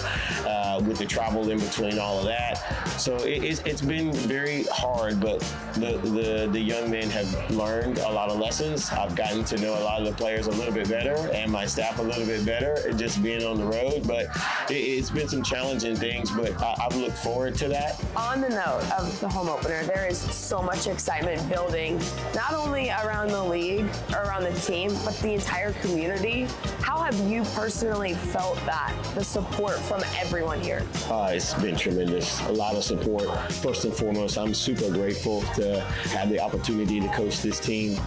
with the travel in between all of that. So it's been very hard, but the young men have learned a lot of lessons. I've gotten to know a lot of the players a little bit better and my staff a little bit better, just being on the road. But it's been some challenging things, but I've looked forward to that. On the note of the home opener, there is so much excitement building, not only around the league or around the team, but the entire community. How have you personally felt that, the support from everyone here? It's been tremendous. A lot of support. First and foremost, I'm super grateful to have the opportunity to coach this team,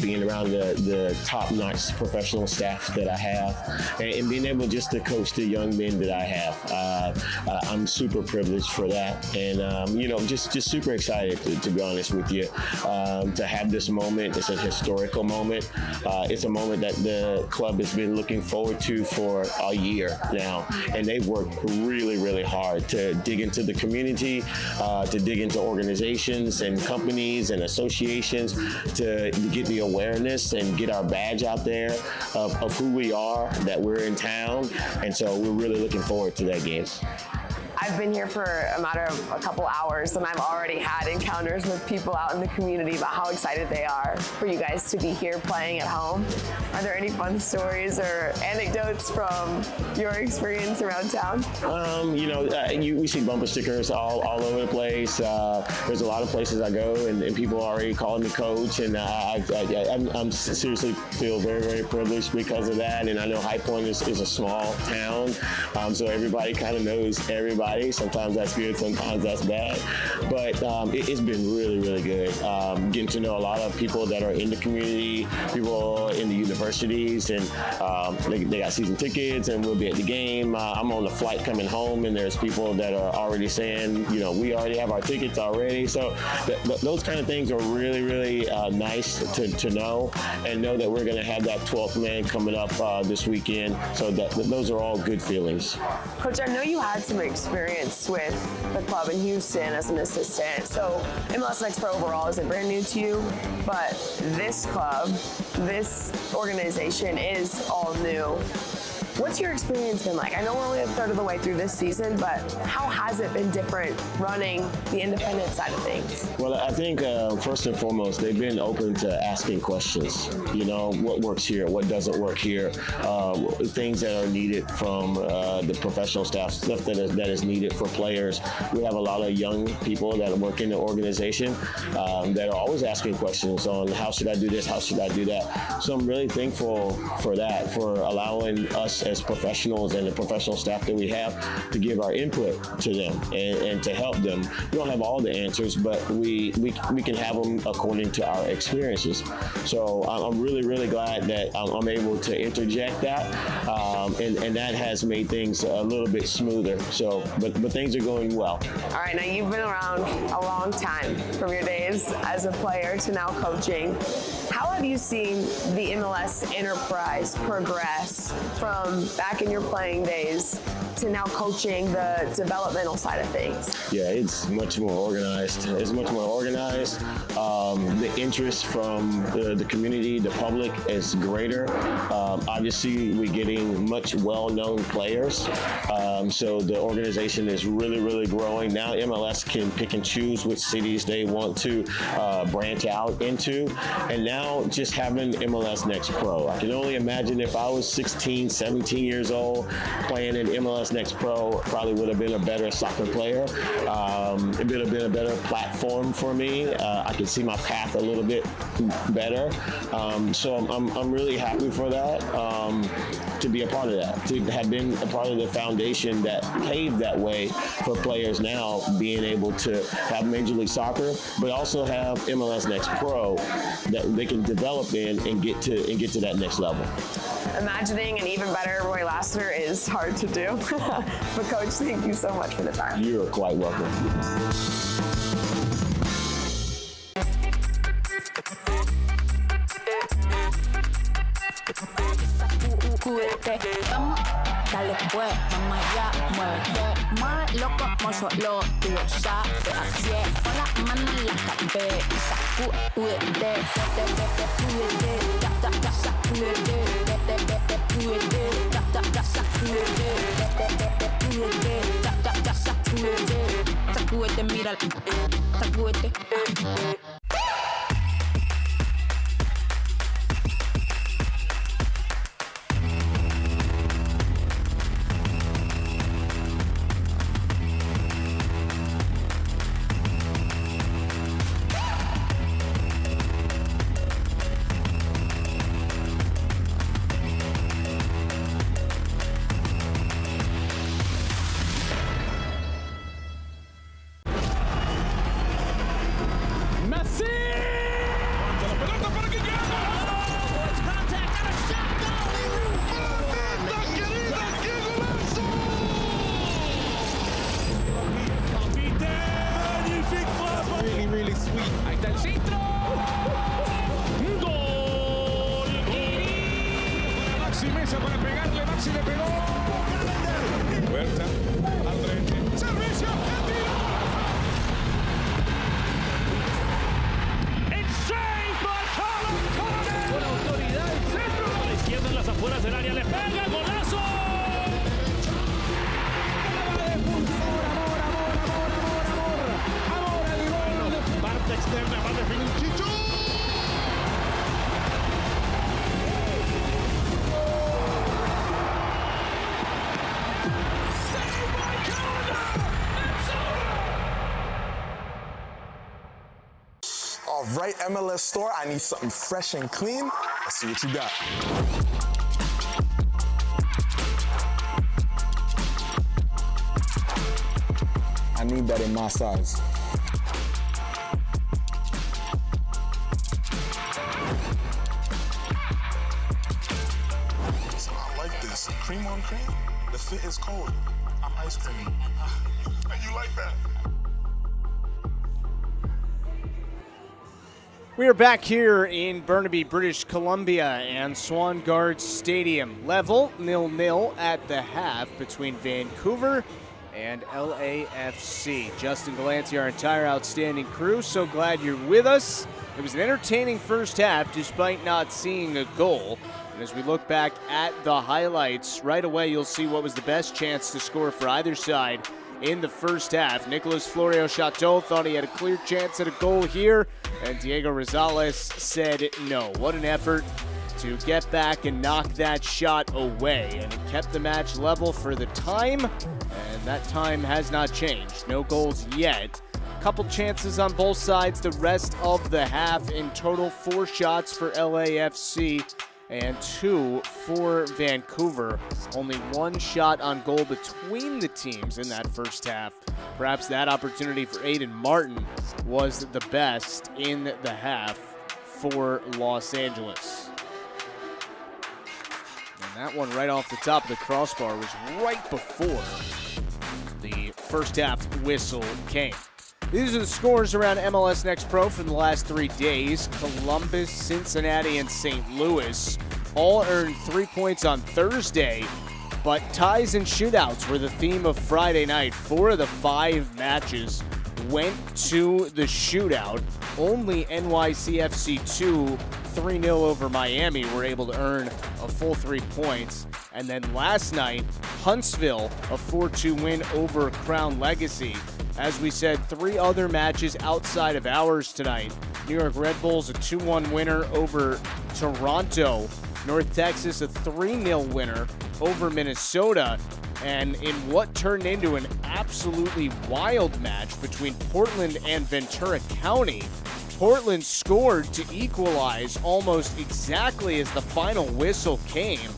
being around the top-notch professional staff that I have, and being able just to coach the young men that I have. I'm super privileged for that, and just super excited to be honest with you, to have this moment. It's a historical moment. It's a moment that the club has been looking forward to for a year now, and they've worked really, really hard to dig into the community, to dig into organizations and companies and associations, to get the awareness and get our badge out there of who we are, that we're in town. And so we're really looking forward to that game. I've been here for a matter of a couple hours, and I've already had encounters with people out in the community about how excited they are for you guys to be here playing at home. Are there any fun stories or anecdotes from your experience around town? We see bumper stickers all over the place. There's a lot of places I go, and people are already calling me coach, and I'm seriously feel very, very privileged because of that. And I know High Point is a small town, so everybody kind of knows everybody everybody. Sometimes that's good, sometimes that's bad. But it's been really, really good. Getting to know a lot of people that are in the community, people in the universities, and they got season tickets, and we'll be at the game. I'm on the flight coming home, and there's people that are already saying, you know, we already have our tickets already. So those kind of things are really, really nice to know, and know that we're going to have that 12th man coming up this weekend. So those are all good feelings. Coach, I know you had some experience with the club in Houston as an assistant, so MLS Next Pro overall isn't brand new to you, but this club, this organization is all new. What's your experience been like? I know we're only a third of the way through this season, but how has it been different running the independent side of things? Well, I think first and foremost, they've been open to asking questions. You know, what works here, what doesn't work here, things that are needed from the professional staff, stuff that is needed for players. We have a lot of young people that work in the organization that are always asking questions on how should I do this, how should I do that. So I'm really thankful for that, for allowing us as professionals and the professional staff that we have to give our input to them and to help them. We don't have all the answers, but we can have them according to our experiences. So I'm really, really glad that I'm able to interject that, and that has made things a little bit smoother. So, but things are going well. All right, now you've been around a long time, from your days as a player to now coaching. How have you seen the MLS enterprise progress from back in your playing days to now coaching the developmental side of things? Yeah, it's much more organized. It's much more organized. The interest from the community, the public is greater. Obviously, we're getting much well-known players. So the organization is really, really growing. Now MLS can pick and choose which cities they want to branch out into. And now just having MLS Next Pro. I can only imagine if I was 16, 17 years old playing in MLS Next Pro, probably would have been a better soccer player. It would have been a better platform for me. I could see my path a little bit better. So I'm really happy for that, to be a part of that, to have been a part of the foundation that paved that way for players now being able to have Major League Soccer, but also have MLS Next Pro that they can develop in and get to that next level. Imagining an even better Roy Lassiter is hard to do. But Coach, thank you so much for the time. You're quite welcome. Vamos, dale pues, mamá ya, muerde más loco como solo tú lo sabes. Así es, pon las manos en la cabeza, sacúdete, sacúdete, sacúdete, sacúdete, mira, sacúdete. Para pegarle, Maxi le pegó. Huerta, al frente. Servicio, el tiro. It's saved by Carlos Coronel. Con autoridad, el centro. A la izquierda en las afueras del área, le pega, golazo. Amor al gol. Parte externa, va a definir Chicho. All right, MLS store, I need something fresh and clean. Let's see what you got. need that in my size. So I like this. Cream on cream? The fit is cold. I'm ice cream. You like that? We are back here in Burnaby, British Columbia, and Swangard Stadium. Level 0-0 at the half between Vancouver and LAFC. Justin Galanti, our entire outstanding crew, so glad you're with us. It was an entertaining first half despite not seeing a goal. And as we look back at the highlights, right away you'll see what was the best chance to score for either side in the first half. Nicolas Florio-Chateau thought he had a clear chance at a goal here, and Diego Rosales said no. What an effort to get back and knock that shot away, and it kept the match level for the time, and that time has not changed. No goals yet. Couple chances on both sides the rest of the half. In total, 4 shots for LAFC and 2 for Vancouver. Only 1 shot on goal between the teams in that first half. Perhaps that opportunity for Aiden Martin was the best in the half for Los Angeles. And that one right off the top of the crossbar was right before the first half whistle came. These are the scores around MLS Next Pro from the last 3 days. Columbus, Cincinnati, and St. Louis all earned 3 points on Thursday, but ties and shootouts were the theme of Friday night. 4 of the 5 matches went to the shootout. Only NYCFC 2, 3-0 over Miami, were able to earn a full 3 points. And then last night, Huntsville, a 4-2 win over Crown Legacy. As we said, 3 other matches outside of ours tonight. New York Red Bulls, a 2-1 winner over Toronto. North Texas, a 3-0 winner over Minnesota. And in what turned into an absolutely wild match between Portland and Ventura County, Portland scored to equalize almost exactly as the final whistle came.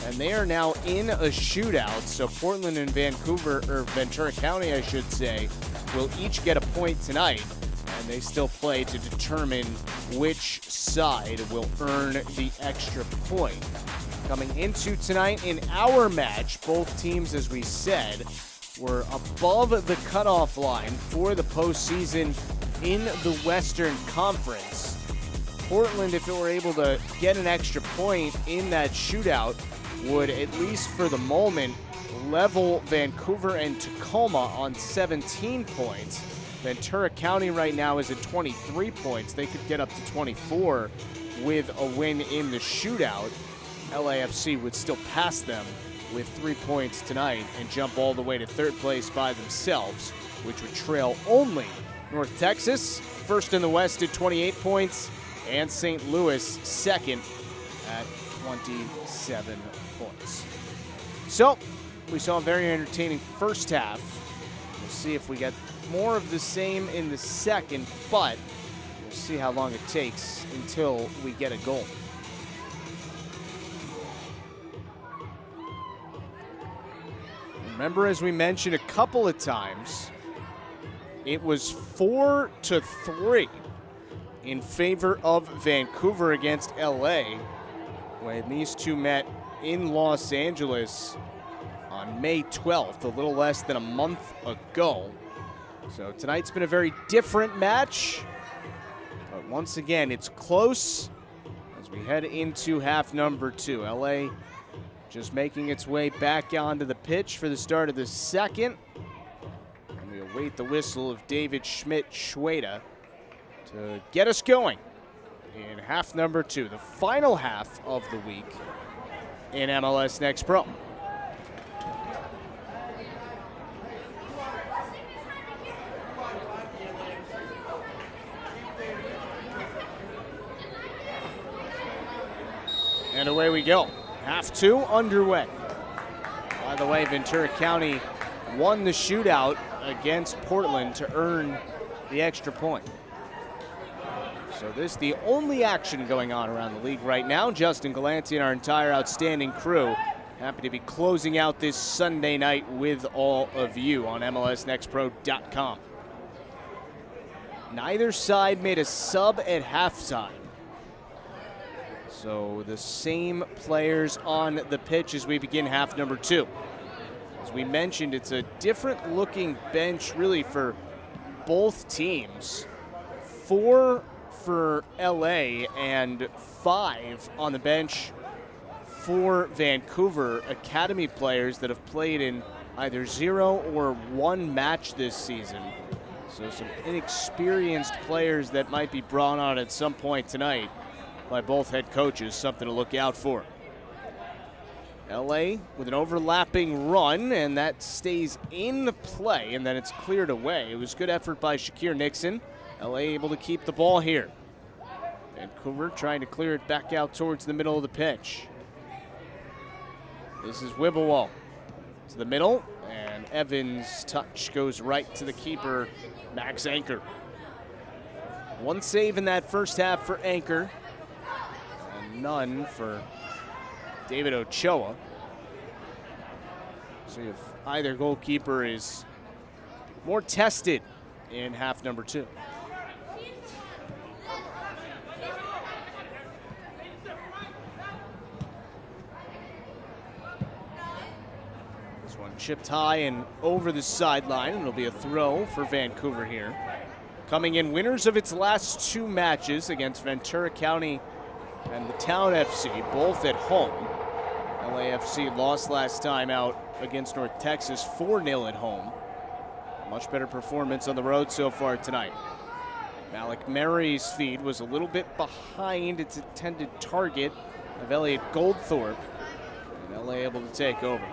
And they are now in a shootout. So Portland and Vancouver, or Ventura County, I should say, will each get a point tonight. And they still play to determine which side will earn the extra point. Coming into tonight in our match, both teams, as we said, were above the cutoff line for the postseason in the Western Conference. Portland, if it were able to get an extra point in that shootout, would, at least for the moment, level Vancouver and Tacoma on 17 points. Ventura County right now is at 23 points. They could get up to 24 with a win in the shootout. LAFC would still pass them with 3 points tonight and jump all the way to third place by themselves, which would trail only North Texas, first in the West at 28 points, and St. Louis second at 27 points. So, we saw a very entertaining first half. We'll see if we get more of the same in the second, but we'll see how long it takes until we get a goal. Remember, as we mentioned a couple of times, it was 4-3 in favor of Vancouver against LA when these two met in Los Angeles on May 12th, a little less than a month ago. So tonight's been a very different match, but once again, it's close as we head into half number 2. LA just making its way back onto the pitch for the start of the second. And we await the whistle of David Schmidt-Schweda to get us going in half number 2, the final half of the week in MLS Next Pro. And away we go. Half 2 underway. By the way, Ventura County won the shootout against Portland to earn the extra point. So this is the only action going on around the league right now. Justin Galanti and our entire outstanding crew Happy to be closing out this Sunday night with all of you on MLSNextPro.com. Neither side made a sub at halftime. So the same players on the pitch as we begin half number 2. As we mentioned, it's a different looking bench really for both teams. 4 for LA and 5 on the bench for Vancouver, academy players that have played in either 0 or 1 match this season. So some inexperienced players that might be brought on at some point tonight by both head coaches, something to look out for. LA with an overlapping run, and that stays in play, and then it's cleared away. It was good effort by Shakir Nixon. LA able to keep the ball here. Vancouver trying to clear it back out towards the middle of the pitch. This is Wibbawall to the middle, and Evans' touch goes right to the keeper, Max Anchor. 1 save in that first half for Anchor, and none for David Ochoa. See if either goalkeeper is more tested in half number 2. Chipped high and over the sideline, and it'll be a throw for Vancouver here. Coming in winners of its last 2 matches against Ventura County and the Town FC, both at home. LAFC lost last time out against North Texas 4-0 at home. Much better performance on the road so far tonight. Malik Mary's feed was a little bit behind its intended target of Elliot Goldthorpe, and LA able to take over.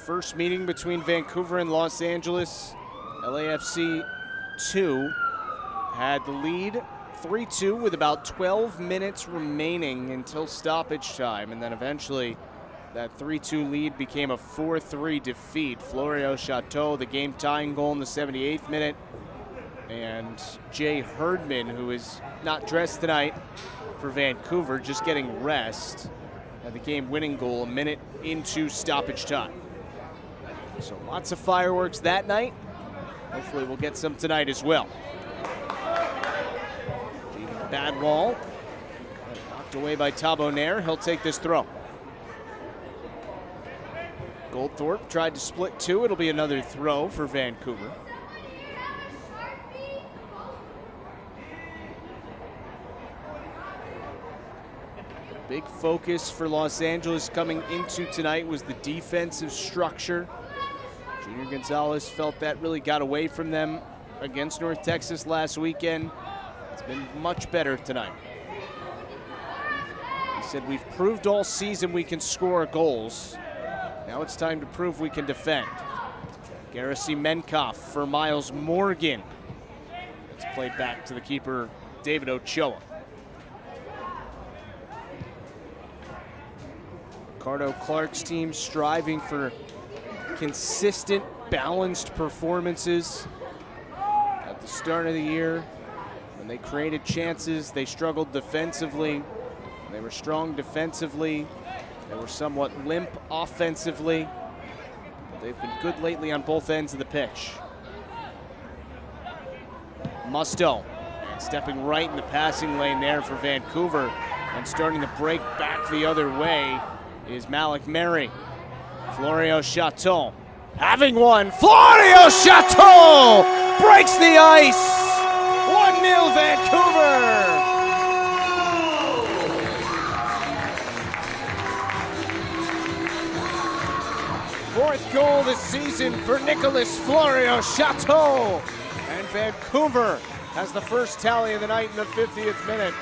First meeting between Vancouver and Los Angeles, LAFC 2 had the lead 3-2 with about 12 minutes remaining until stoppage time, and then eventually that 3-2 lead became a 4-3 defeat. Florio Chateau, the game-tying goal in the 78th minute, and Jay Herdman, who is not dressed tonight for Vancouver, just getting rest, had the game-winning goal a minute into stoppage time. So lots of fireworks that night. Hopefully we'll get some tonight as well. Badwall, knocked away by Tabonaire. He'll take this throw. Goldthorpe tried to split 2. It'll be another throw for Vancouver. Big focus for Los Angeles coming into tonight was the defensive structure. Junior Gonzalez felt that really got away from them against North Texas last weekend. It's been much better tonight. He said, "We've proved all season we can score goals. Now it's time to prove we can defend." Garrison Menkoff for Miles Morgan. It's played back to the keeper, David Ochoa. Ricardo Clark's team striving for consistent, balanced performances. At the start of the year, when they created chances, they struggled defensively. They were strong defensively. They were somewhat limp offensively. They've been good lately on both ends of the pitch. Musto stepping right in the passing lane there for Vancouver, and starting to break back the other way is Malik Mary. Florio Chateau having one. Florio Chateau breaks the ice. 1-0 Vancouver. Fourth goal this season for Nicolas Florio Chateau. And Vancouver has the first tally of the night in the 50th minute.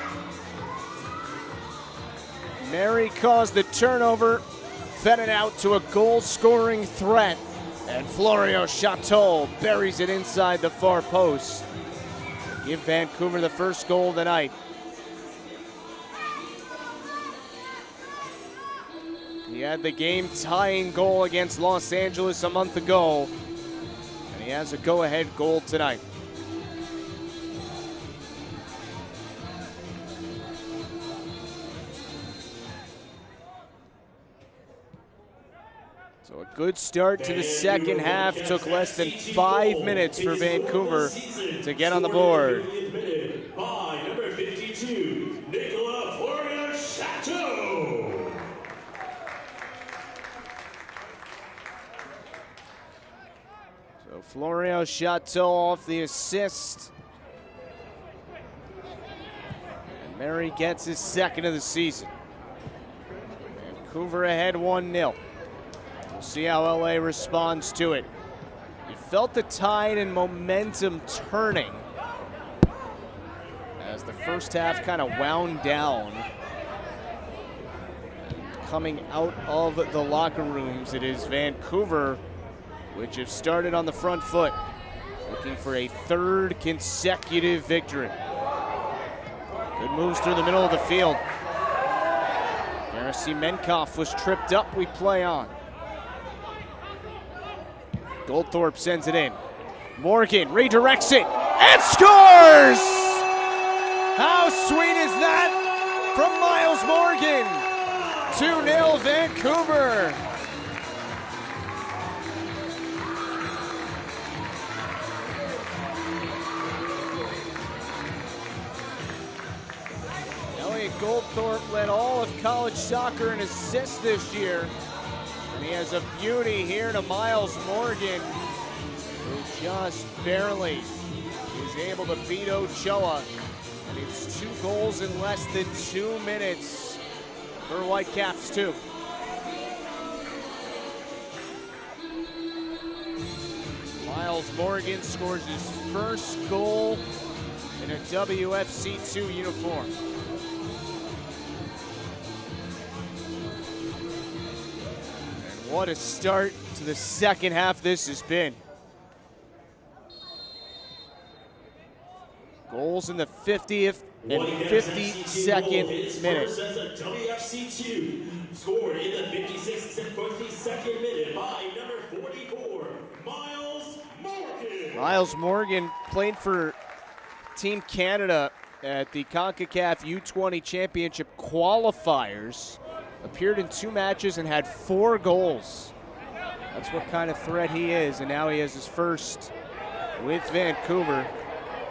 Mary caused the turnover, fed it out to a goal-scoring threat, and Florio Chateau buries it inside the far post. Give Vancouver the first goal of the night. He had the game-tying goal against Los Angeles a month ago, and he has a go-ahead goal tonight. So a good start to the second half. Took less than 5 minutes for Vancouver to get on the board. By number 52, Nicolas Chateau. So Florio Chateau off the assist. And Mary gets his second of the season. Vancouver ahead 1-0. We'll see how LA responds to it. You felt the tide and momentum turning as the first half kind of wound down. Coming out of the locker rooms, it is Vancouver, which have started on the front foot, looking for a third consecutive victory. Good moves through the middle of the field. Darcy Menkoff was tripped up. We play on. Goldthorpe sends it in. Morgan redirects it and scores! How sweet is that from Miles Morgan? 2-0 Vancouver. Elliot Goldthorpe led all of college soccer in assists this year. And he has a beauty here to Miles Morgan, who just barely is able to beat Ochoa. And it's 2 goals in less than 2 minutes for Whitecaps 2. Miles Morgan scores his first goal in a WFC2 uniform. What a start to the second half this has been. Goals in the 50th and 52nd minute. WFC2 scored in the 56th and 52nd minute by number 44, Miles Morgan. Miles Morgan played for Team Canada at the CONCACAF U20 Championship qualifiers. Appeared in 2 matches and had 4 goals. That's what kind of threat he is, and now he has his first with Vancouver.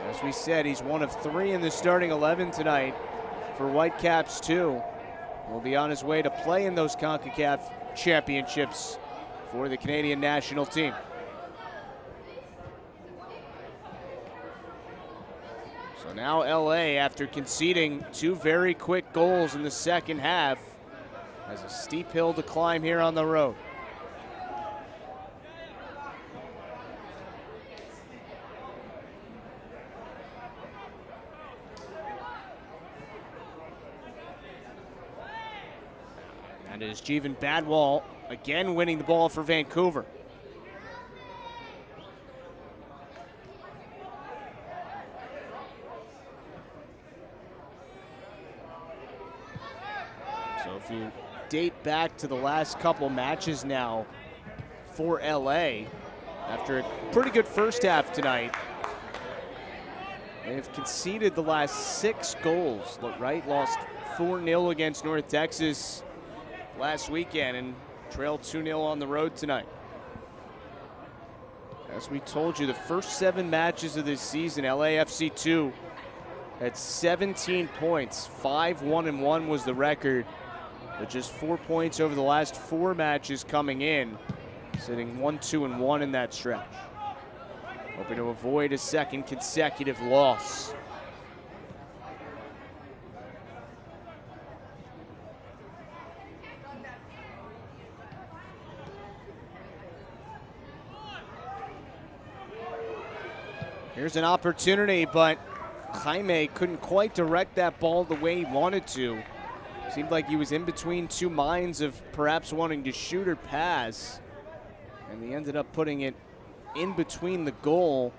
As we said, he's one of 3 in the starting 11 tonight for Whitecaps 2. Will be on his way to play in those CONCACAF championships for the Canadian national team. So now LA, after conceding 2 very quick goals in the second half, has a steep hill to climb here on the road. That is Jeevan Badwal again winning the ball for Vancouver. So if you date back to the last couple matches now for LA, after a pretty good first half tonight, they have conceded the last 6 goals, right? Lost 4-0 against North Texas last weekend and trailed 2-0 on the road tonight. As we told you, the first 7 matches of this season, LAFC 2 had 17 points. 5-1-1 was the record. But just 4 points over the last 4 matches coming in, sitting 1-2-1 in that stretch. Hoping to avoid a second consecutive loss. Here's an opportunity, but Jaime couldn't quite direct that ball the way he wanted to. Seemed like he was in between 2 minds of perhaps wanting to shoot or pass, and he ended up putting it in between the goal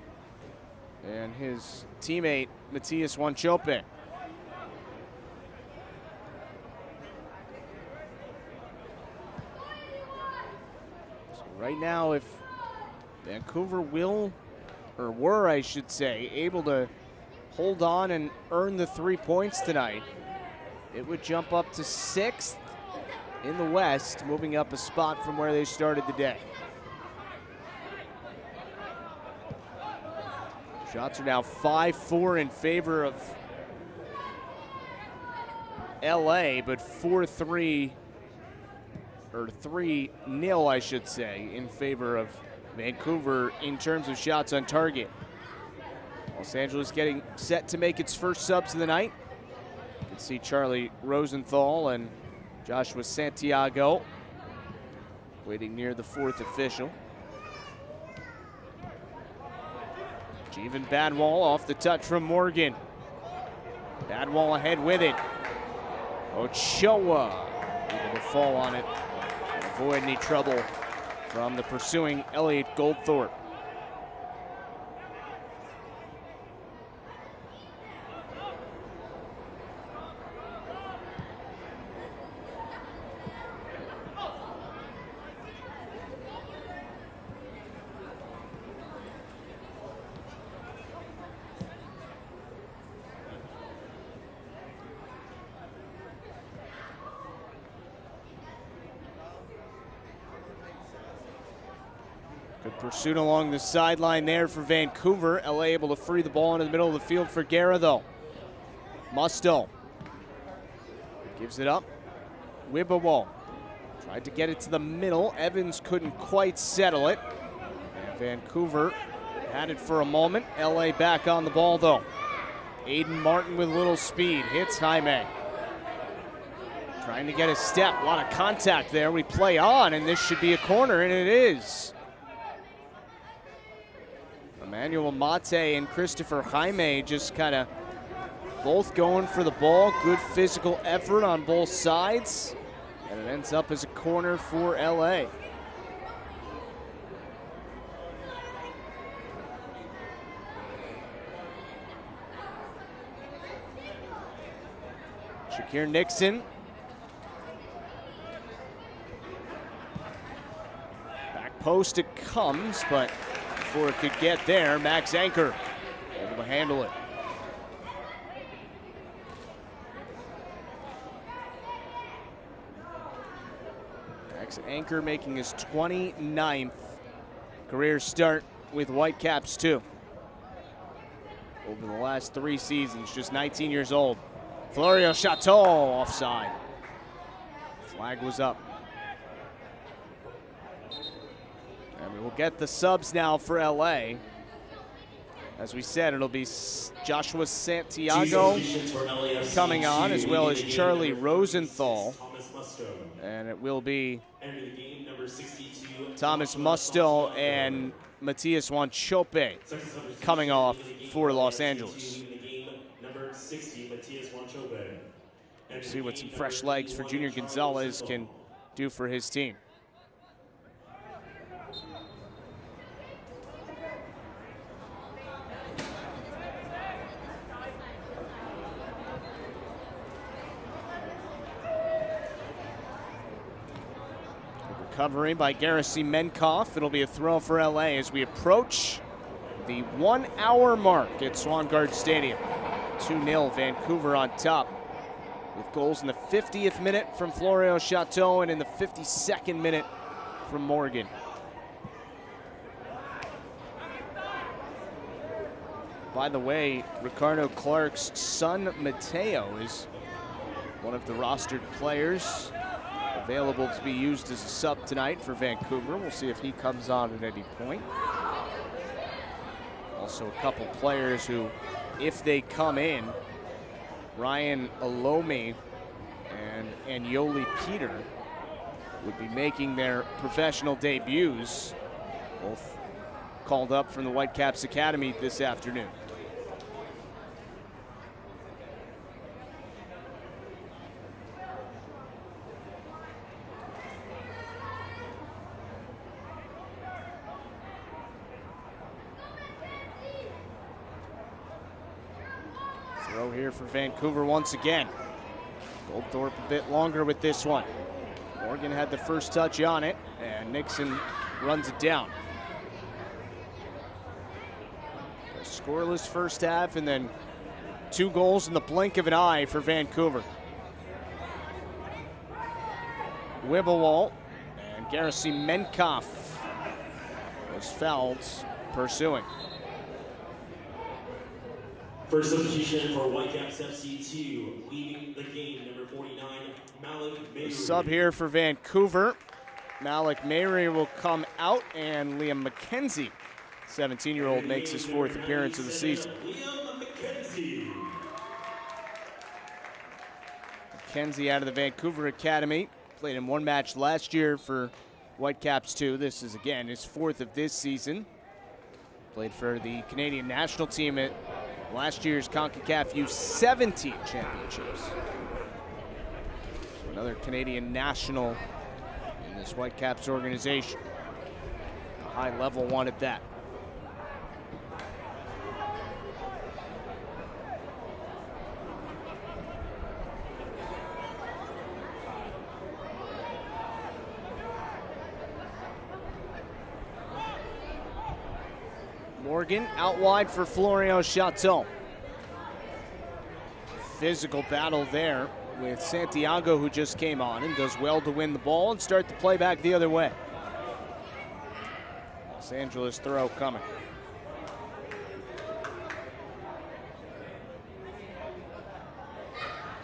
and his teammate, Matias Wanchope. Right now, if Vancouver were, I should say, able to hold on and earn the 3 points tonight, it would jump up to 6th in the West, moving up a spot from where they started the day. Shots are now 5-4 in favor of LA, but 4-3, or 3-0, I should say, in favor of Vancouver in terms of shots on target. Los Angeles getting set to make its first subs of the night. You can see Charlie Rosenthal and Joshua Santiago waiting near the 4th official. Jeevan Badwal off the touch from Morgan. Badwal ahead with it. Ochoa able to fall on it and avoid any trouble from the pursuing Elliot Goldthorpe. Good pursuit along the sideline there for Vancouver. LA able to free the ball into the middle of the field for Guerra, though. Musto gives it up. Wibawo tried to get it to the middle. Evans couldn't quite settle it. And Vancouver had it for a moment. LA back on the ball, though. Aiden Martin with a little speed. Hits Jaime. Trying to get a step. A lot of contact there. We play on, and this should be a corner, and it is. Emmanuel Mate and Christopher Jaime just kind of both going for the ball. Good physical effort on both sides. And it ends up as a corner for LA. Shakir Nixon. Back post it comes, but before it could get there, Max Anchor able to handle it. Max Anchor making his 29th career start with Whitecaps too. Over the last 3 seasons, just 19 years old. Florio Chateau offside. Flag was up. And we will get the subs now for LA. As we said, it'll be Joshua Santiago coming on, as well as Charlie Rosenthal. And it will be Thomas Musto and Matias Wanchope coming off for Los Angeles. We'll see what some fresh legs for Junior Gonzalez can do for his team. Recovery by Garrison Menkoff. It'll be a throw for LA as we approach the 1 hour mark at Swangard Stadium. 2-0 Vancouver on top, with goals in the 50th minute from Florio Chateau and in the 52nd minute from Morgan. By the way, Ricardo Clark's son Mateo is one of the rostered players available to be used as a sub tonight for Vancouver. We'll see if he comes on at any point. Also a couple players who, if they come in, Ryan Alome and Yoli Peter would be making their professional debuts, both called up from the Whitecaps Academy this afternoon. Throw here for Vancouver once again. Goldthorpe a bit longer with this one. Morgan had the first touch on it, and Nixon runs it down. A scoreless first half and then 2 goals in the blink of an eye for Vancouver. Wibbawalt and Gerasimenkov was fouled pursuing. First substitution for Whitecaps FC2, leaving the game, number 49, Malik Mayri. Sub here for Vancouver. Malik Mayri will come out, and Liam McKenzie, 17-year-old, makes his 4th appearance of the season. Liam McKenzie. McKenzie out of the Vancouver Academy. Played in 1 match last year for Whitecaps 2. This is, again, his 4th of this season. Played for the Canadian national team at last year's CONCACAF U17 championships. So another Canadian national in this Whitecaps organization. A high-level one at that. Morgan out wide for Florio Chateau. Physical battle there with Santiago, who just came on and does well to win the ball and start the play back the other way. Los Angeles throw coming.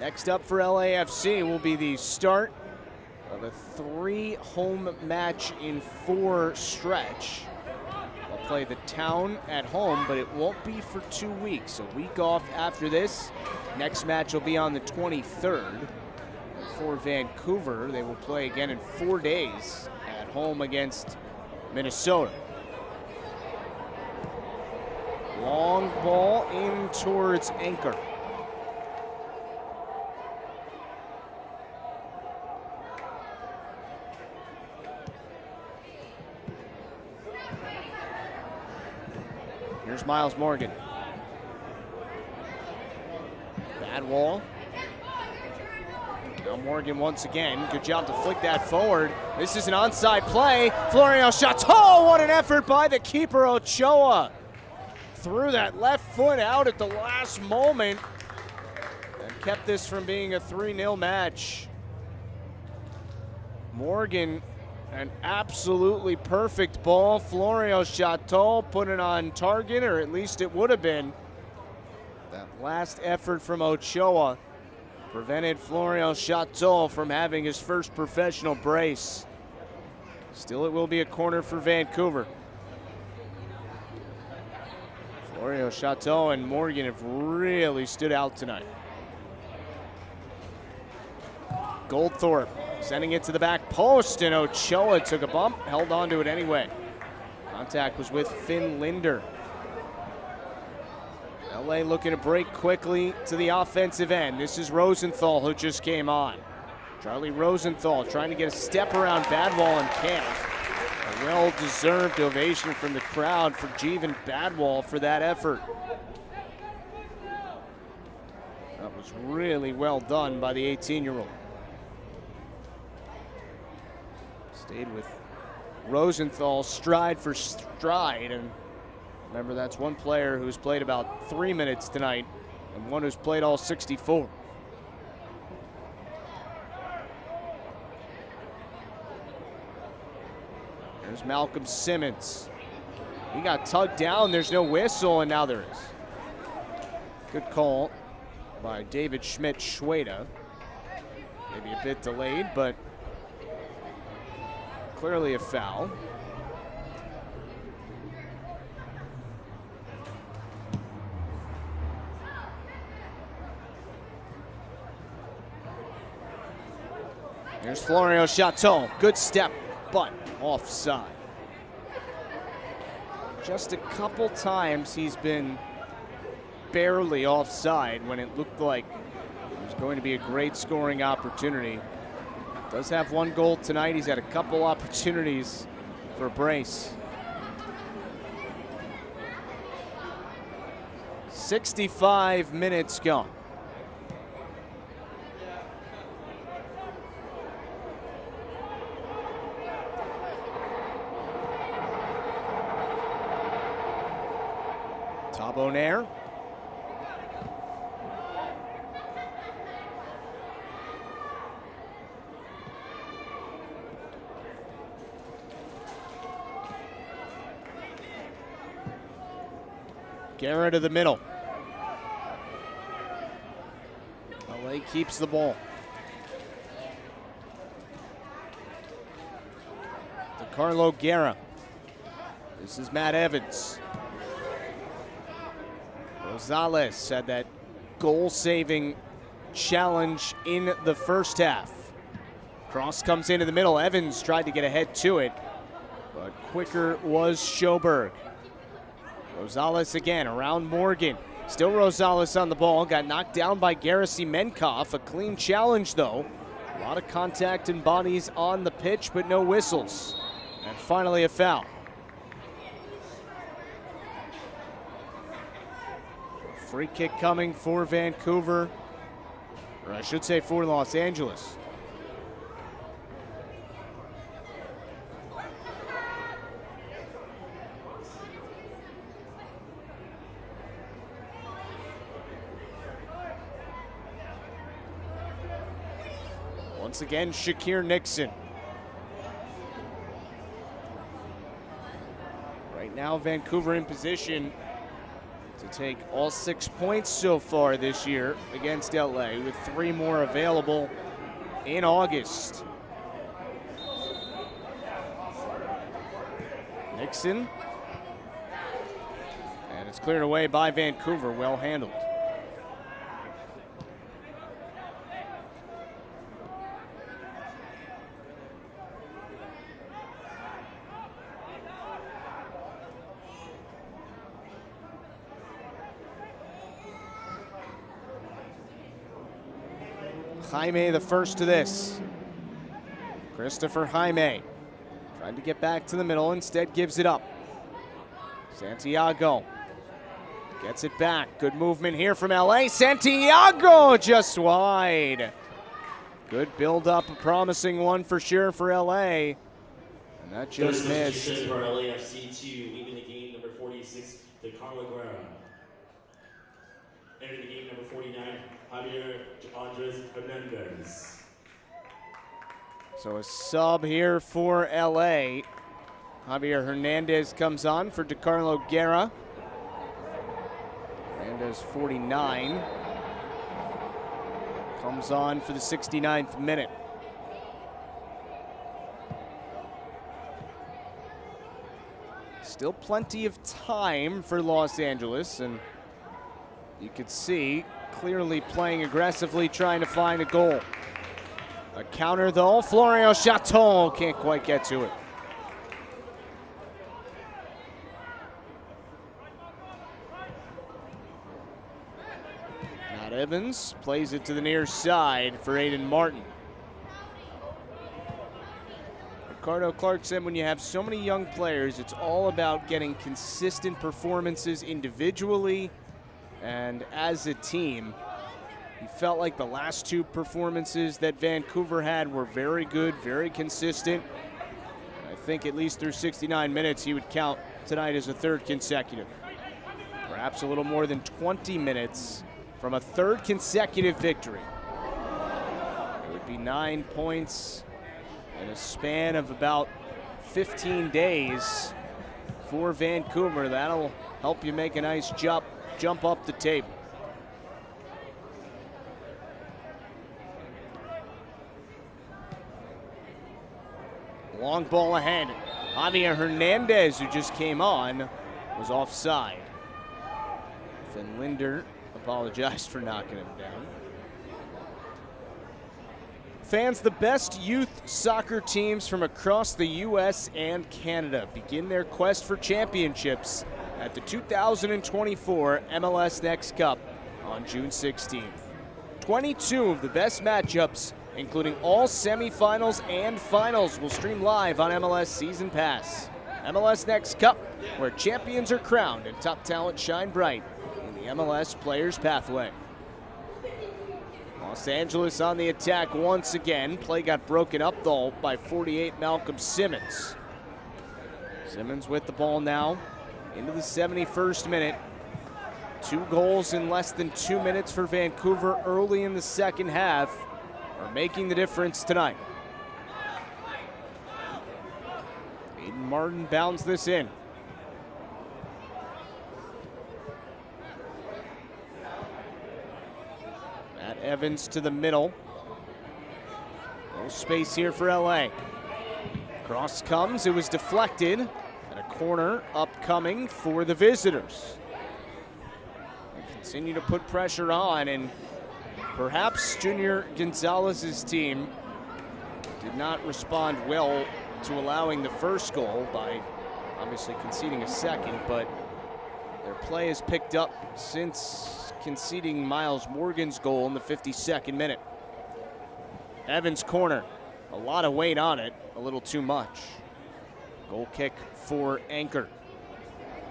Next up for LAFC will be the start of a 3 home match in 4 stretch. They'll play the Town at home, but it won't be for 2 weeks. A week off after this. Next match will be on the 23rd. And for Vancouver, they will play again in 4 days at home against Minnesota. Long ball in towards Anchor. Here's Miles Morgan. Bad wall. Now Morgan once again. Good job to flick that forward. This is an onside play. Florio Chateau, what an effort by the keeper Ochoa. Threw that left foot out at the last moment and kept this from being a 3-0 match. Morgan, an absolutely perfect ball. Florio Chateau put it on target, or at least it would have been. That last effort from Ochoa prevented Florio Chateau from having his first professional brace. Still, it will be a corner for Vancouver. Florio Chateau and Morgan have really stood out tonight. Goldthorpe sending it to the back post, and Ochoa took a bump, held on to it anyway. Contact was with Finn Linder. LA looking to break quickly to the offensive end. This is Rosenthal, who just came on. Charlie Rosenthal trying to get a step around Badwall and can't. A well-deserved ovation from the crowd for Jeevan Badwall for that effort. That was really well done by the 18-year-old. Stayed with Rosenthal stride for stride, and remember, that's one player who's played about 3 minutes tonight and one who's played all 64. There's Malcolm Simmons. He got tugged down, there's no whistle, and now there is. Good call by David Schmidt-Schweda. Maybe a bit delayed, but clearly a foul. Here's Florio Chateau. Good step, but offside. Just a couple times he's been barely offside when it looked like it was going to be a great scoring opportunity. Does have 1 goal tonight. He's had a couple opportunities for a brace. 65 minutes gone. Bonaire. Guerra to the middle. LA keeps the ball. DeCarlo Guerra. This is Matt Evans. Rosales had that goal-saving challenge in the first half. Cross comes into the middle. Evans tried to get ahead to it, but quicker was Schoberg. Rosales again around Morgan. Still Rosales on the ball. Got knocked down by Garrison Menkov. A clean challenge, though. A lot of contact and bodies on the pitch, but no whistles. And finally a foul. Free kick coming for Vancouver, or I should say for Los Angeles. Once again, Shakir Nixon. Right now, Vancouver in position to take all 6 points so far this year against LA, with 3 more available in August. Nixon. And it's cleared away by Vancouver, well handled. Jaime the first to this. Christopher Jaime trying to get back to the middle, instead gives it up. Santiago gets it back. Good movement here from LA. Santiago just wide. Good build up, a promising one for sure for LA. And that just missed. For LAFC to leaving the game, number 46, DeCarlo Guerra. Entering the game, number 49, Javier Andres Hernandez. So a sub here for LA. Javier Hernandez comes on for DeCarlo Guerra. Hernandez, 49. Comes on for the 69th minute. Still plenty of time for Los Angeles, and you could see clearly playing aggressively, trying to find a goal. A counter though, Florio Chateau can't quite get to it. Matt Evans plays it to the near side for Aiden Martin. Ricardo Clark said when you have so many young players, it's all about getting consistent performances individually and as a team. He felt like the last 2 performances that Vancouver had were very good, very consistent. I think at least through 69 minutes, he would count tonight as a 3rd consecutive. Perhaps a little more than 20 minutes from a 3rd consecutive victory. It would be 9 points in a span of about 15 days for Vancouver. That'll help you make a nice jump up the table. Long ball ahead. Javier Hernandez, who just came on, was offside. Finn Linder apologized for knocking him down. Fans, the best youth soccer teams from across the U.S. and Canada begin their quest for championships at the 2024 MLS Next Cup on June 16th. 22 of the best matchups, including all semifinals and finals, will stream live on MLS Season Pass. MLS Next Cup, where champions are crowned and top talent shine bright in the MLS Players Pathway. Los Angeles on the attack once again. Play got broken up, though, by 48 Malcolm Simmons. Simmons with the ball now into the 71st minute. 2 goals in less than 2 minutes for Vancouver early in the second half are making the difference tonight. Aiden Martin bounds this in. Matt Evans to the middle. No space here for LA. Cross comes, it was deflected, and a corner upcoming for the visitors. They continue to put pressure on, and perhaps Junior Gonzalez's team did not respond well to allowing the first goal by obviously conceding a second, but their play has picked up since conceding Miles Morgan's goal in the 52nd minute. Evans' corner, a lot of weight on it, a little too much. Goal kick for Anchor.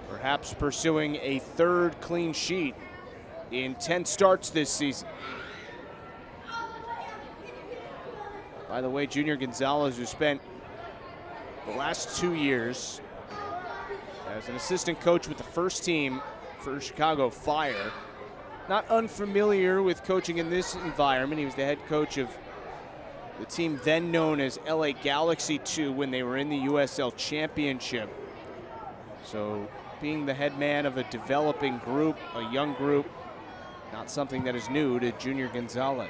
Perhaps pursuing a 3rd clean sheet in 10 starts this season. By the way, Junior Gonzalez, who spent the last 2 years as an assistant coach with the first team for Chicago Fire, not unfamiliar with coaching in this environment. He was the head coach of the team then known as LA Galaxy 2 when they were in the USL Championship. So being the head man of a developing group, a young group, not something that is new to Junior Gonzalez.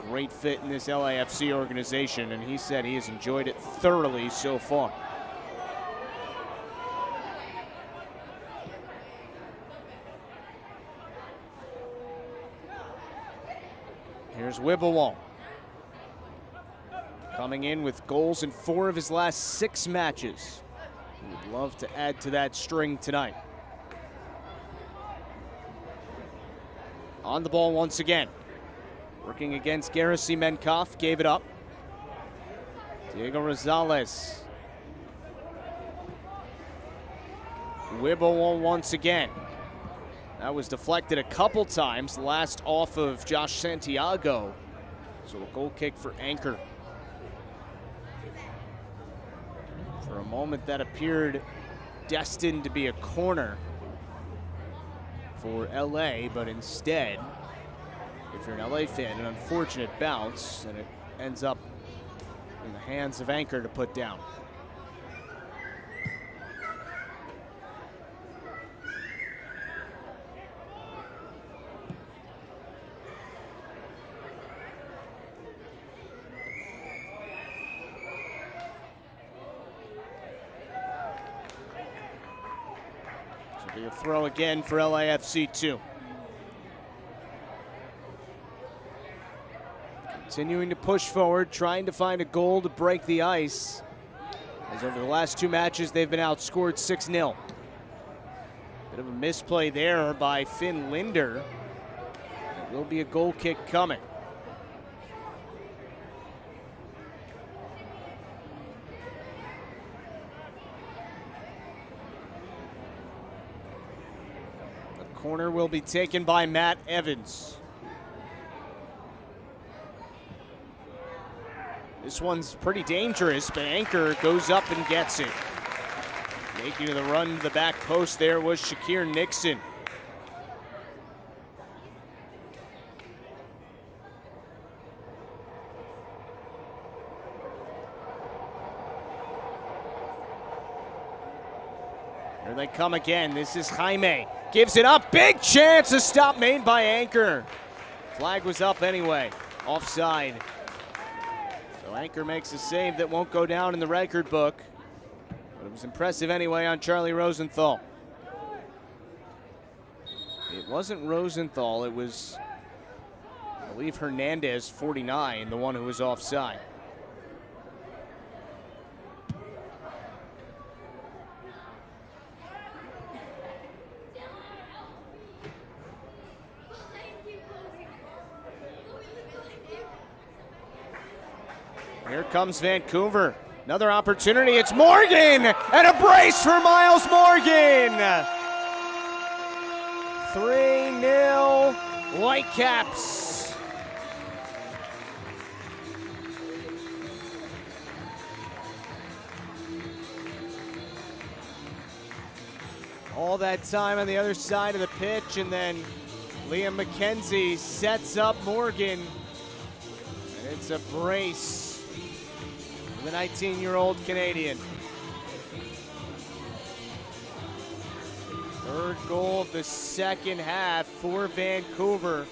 A great fit in this LAFC organization, and he said he has enjoyed it thoroughly so far. Here's Wibbawong. Coming in with goals in 4 of his last 6 matches. He would love to add to that string tonight. On the ball once again. Working against Garrison Menkov, gave it up. Diego Rosales. Wibbawong once again. That was deflected a couple times, last off of Josh Santiago. So a goal kick for Anchor. For a moment that appeared destined to be a corner for LA, but instead, if you're an LA fan, an unfortunate bounce, and it ends up in the hands of Anchor to put down. Be a throw again for LAFC 2. Continuing to push forward, trying to find a goal to break the ice. As over the last 2 matches, they've been outscored 6-0. Bit of a misplay there by Finn Linder. There will be a goal kick coming. Corner will be taken by Matt Evans. This one's pretty dangerous, but Anchor goes up and gets it. Making the run to the back post there was Shakir Nixon. Here they come again. This is Jaime. Gives it up. Big chance. A stop made by Anchor. Flag was up anyway. Offside. So Anchor makes a save that won't go down in the record book. But it was impressive anyway on Charlie Rosenthal. It wasn't Rosenthal. It was, I believe, Hernandez, 49, the one who was offside. Here comes Vancouver. Another opportunity. It's Morgan! And a brace for Miles Morgan! 3-0 Whitecaps. all that time on the other side of the pitch, and then Liam McKenzie sets up Morgan. And it's a brace for the 19-year-old Canadian. Third goal of the second half for Vancouver.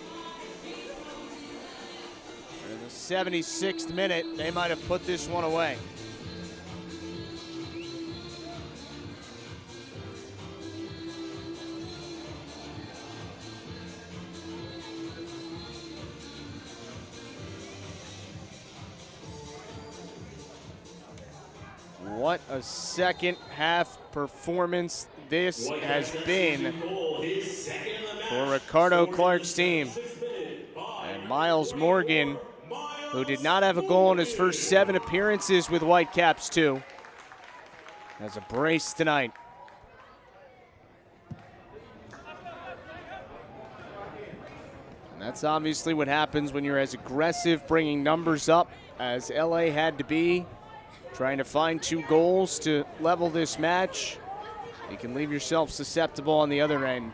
In the 76th minute, they might have put this one away. What a second half performance this has been for Ricardo Clark's team. And Miles Morgan, who did not have a goal in his first 7 appearances with Whitecaps too, has a brace tonight. And that's obviously what happens when you're as aggressive bringing numbers up as LA had to be, trying to find 2 goals to level this match. You can leave yourself susceptible on the other end.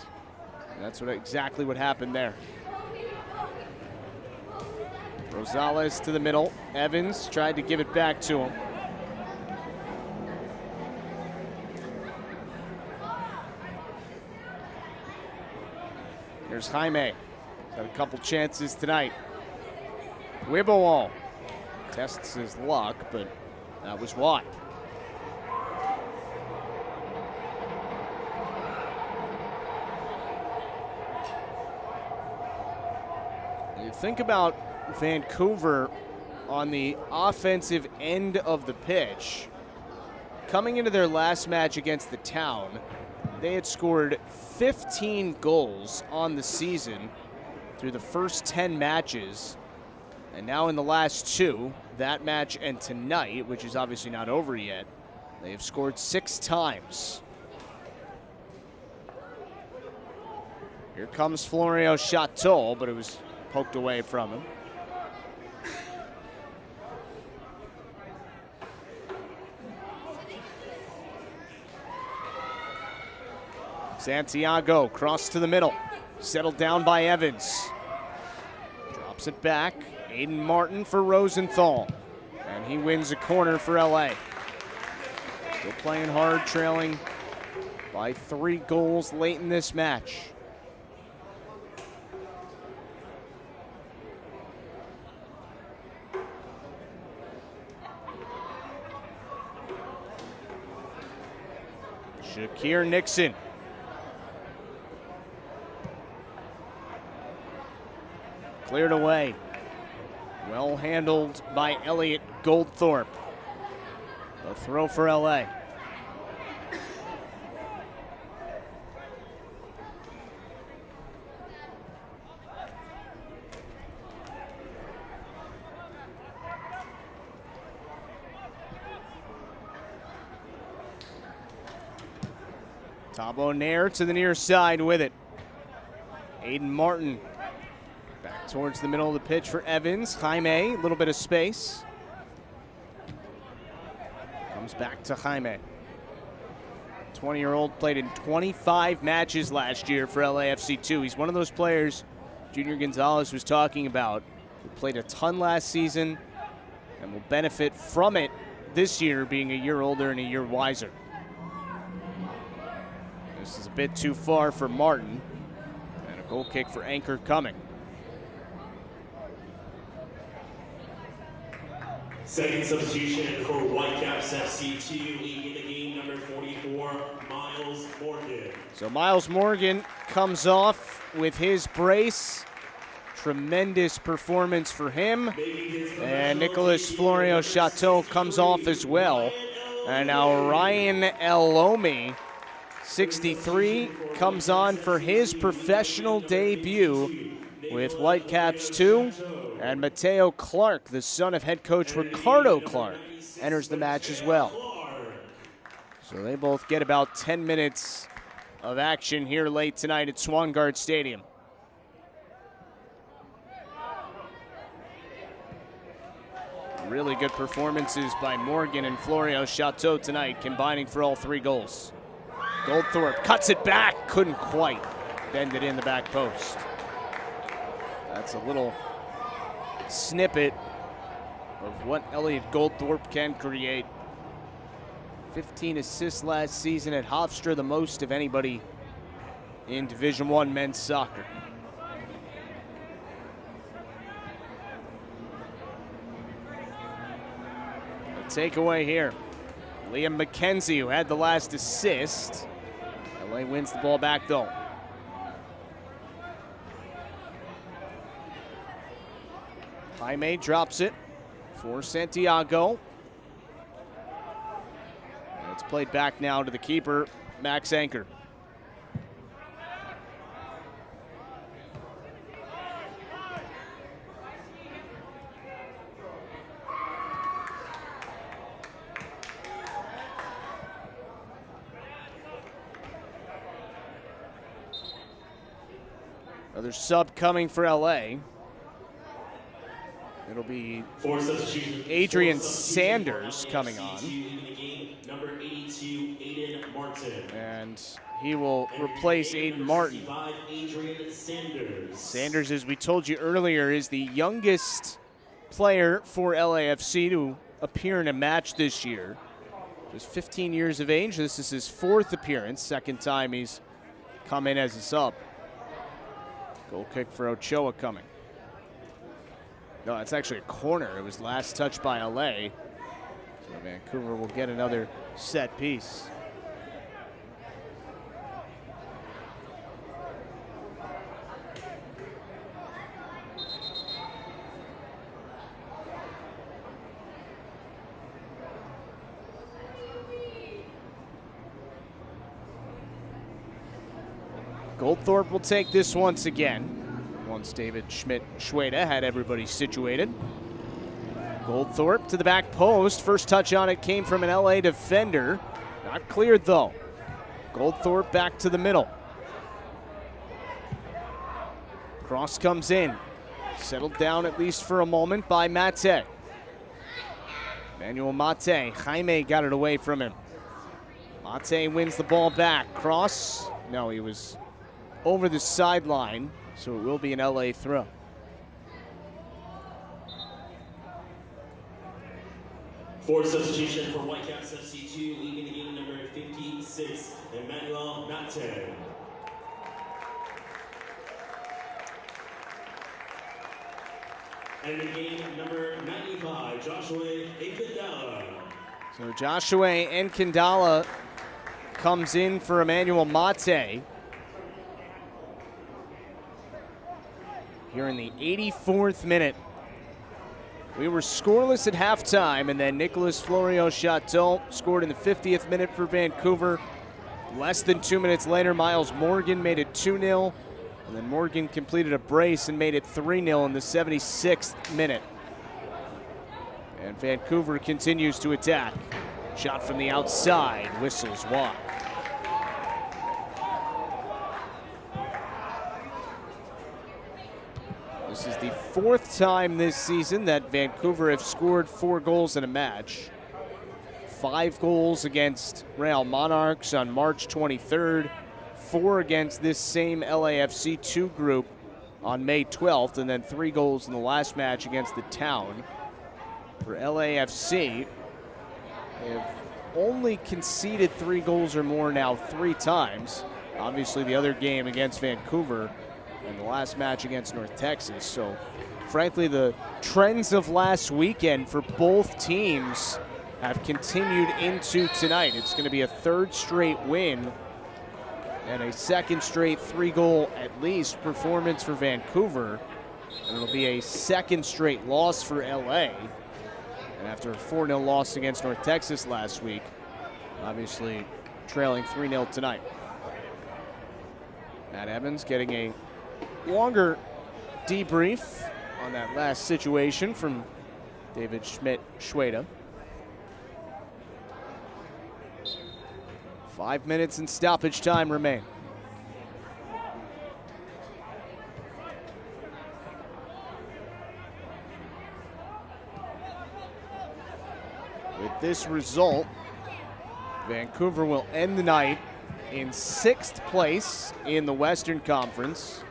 And that's exactly what happened there. Rosales to the middle. Evans tried to give it back to him. Here's Jaime. Got a couple chances tonight. Wibbowall tests his luck, but that was wide. You think about Vancouver on the offensive end of the pitch. Coming into their last match against the Town, they had scored 15 goals on the season through the first 10 matches. And now in the last 2, that match and tonight, which is obviously not over yet, they have scored 6 times. Here comes Florio Chateau, but it was poked away from him. Santiago cross to the middle, settled down by Evans. Drops it back. Aiden Martin for Rosenthal, and he wins a corner for LA. Still playing hard, trailing by 3 goals late in this match. Shakir Nixon. Cleared away. Well handled by Elliot Goldthorpe. A throw for LA. Thabo Nair to the near side with it. Aiden Martin back towards the middle of the pitch for Evans. Jaime, a little bit of space. Comes back to Jaime. 20-year-old played in 25 matches last year for LAFC 2. He's one of those players Junior Gonzalez was talking about, who played a ton last season and will benefit from it this year, being a year older and a year wiser. This is a bit too far for Martin, and a goal kick for Anchor coming. Second substitution for Whitecaps FC2, leading the game, number 44, Miles Morgan. So Miles Morgan comes off with his brace. Tremendous performance for him. And Nicholas Florio Chateau comes off as well. And now Ryan Elomi, 63, comes on for his professional debut with Whitecaps 2. And Mateo Clark, the son of head coach Ricardo Clark, enters the match as well. So they both get about 10 minutes of action here late tonight at Swangard Stadium. Really good performances by Morgan and Florio Chateau tonight, combining for all 3 goals. Goldthorpe cuts it back, couldn't quite bend it in the back post. That's a little snippet of what Elliot Goldthorpe can create. 15 assists last season at Hofstra, the most of anybody in Division I men's soccer. A takeaway here. Liam McKenzie, who had the last assist. LA wins the ball back though. Jaime drops it for Santiago. And it's played back now to the keeper, Max Anchor. Another sub coming for LA. It'll be Adrian Sanders coming on. And he will replace Aiden Martin. Sanders, as we told you earlier, is the youngest player for LAFC to appear in a match this year. Just 15 years of age. This is his 4th appearance, 2nd time he's come in as a sub. Goal kick for Ochoa coming. No, it's actually a corner. It was last touched by LA. So Vancouver will get another set piece. Goldthorpe will take this once again. Once David Schmidt-Schweda had everybody situated. Goldthorpe to the back post. First touch on it came from an LA defender. Not cleared though. Goldthorpe back to the middle. Cross comes in. Settled down at least for a moment by Mate. Emmanuel Mate. Jaime got it away from him. Mate wins the ball back. Cross. No, he was over the sideline. So it will be an LA throw. For substitution for Whitecaps FC2, leading the game number 56, Emmanuel Mate. And the game number 95, Joshua Nkandala. So Joshua Nkandala comes in for Emmanuel Mate. Here in the 84th minute. We were scoreless at halftime, and then Nicolas Florio-Chateau scored in the 50th minute for Vancouver. Less than 2 minutes later, Miles Morgan made it 2-0, and then Morgan completed a brace and made it 3-0 in the 76th minute. And Vancouver continues to attack. Shot from the outside, whistles wide. This is the 4th time this season that Vancouver have scored 4 goals in a match. 5 goals against Real Monarchs on March 23rd, 4 against this same LAFC 2 group on May 12th, and then 3 goals in the last match against the Town. For LAFC, they have only conceded 3 goals or more now 3 times. Obviously the other game against Vancouver and the last match against North Texas. So frankly, the trends of last weekend for both teams have continued into tonight. It's going to be a 3rd straight win and a 2nd straight 3-goal at least performance for Vancouver. And it'll be a 2nd straight loss for LA. And after a 4-0 loss against North Texas last week, obviously trailing 3-0 tonight. Matt Evans getting a longer debrief on that last situation from David Schmidt-Schweda. 5 minutes and stoppage time remain. With this result, Vancouver will end the night in 6th place in the Western Conference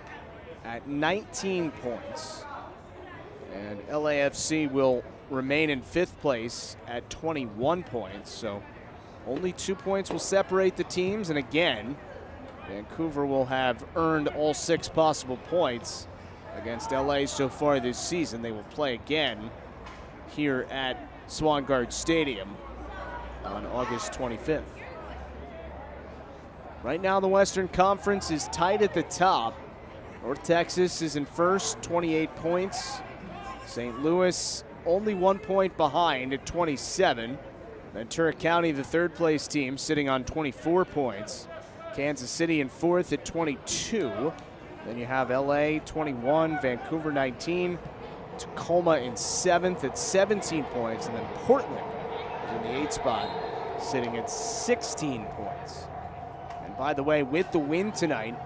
at 19 points. And LAFC will remain in 5th place at 21 points. So only 2 points will separate the teams. And again, Vancouver will have earned all 6 possible points against LA so far this season. They will play again here at Swangard Stadium on August 25th. Right now, the Western Conference is tight at the top. North Texas is in first, 28 points. St. Louis only 1 point behind at 27. Ventura County, the 3rd place team, sitting on 24 points. Kansas City in 4th at 22. Then you have LA 21, Vancouver 19, Tacoma in 7th at 17 points, and then Portland is in the 8th spot, sitting at 16 points. And by the way, with the win tonight,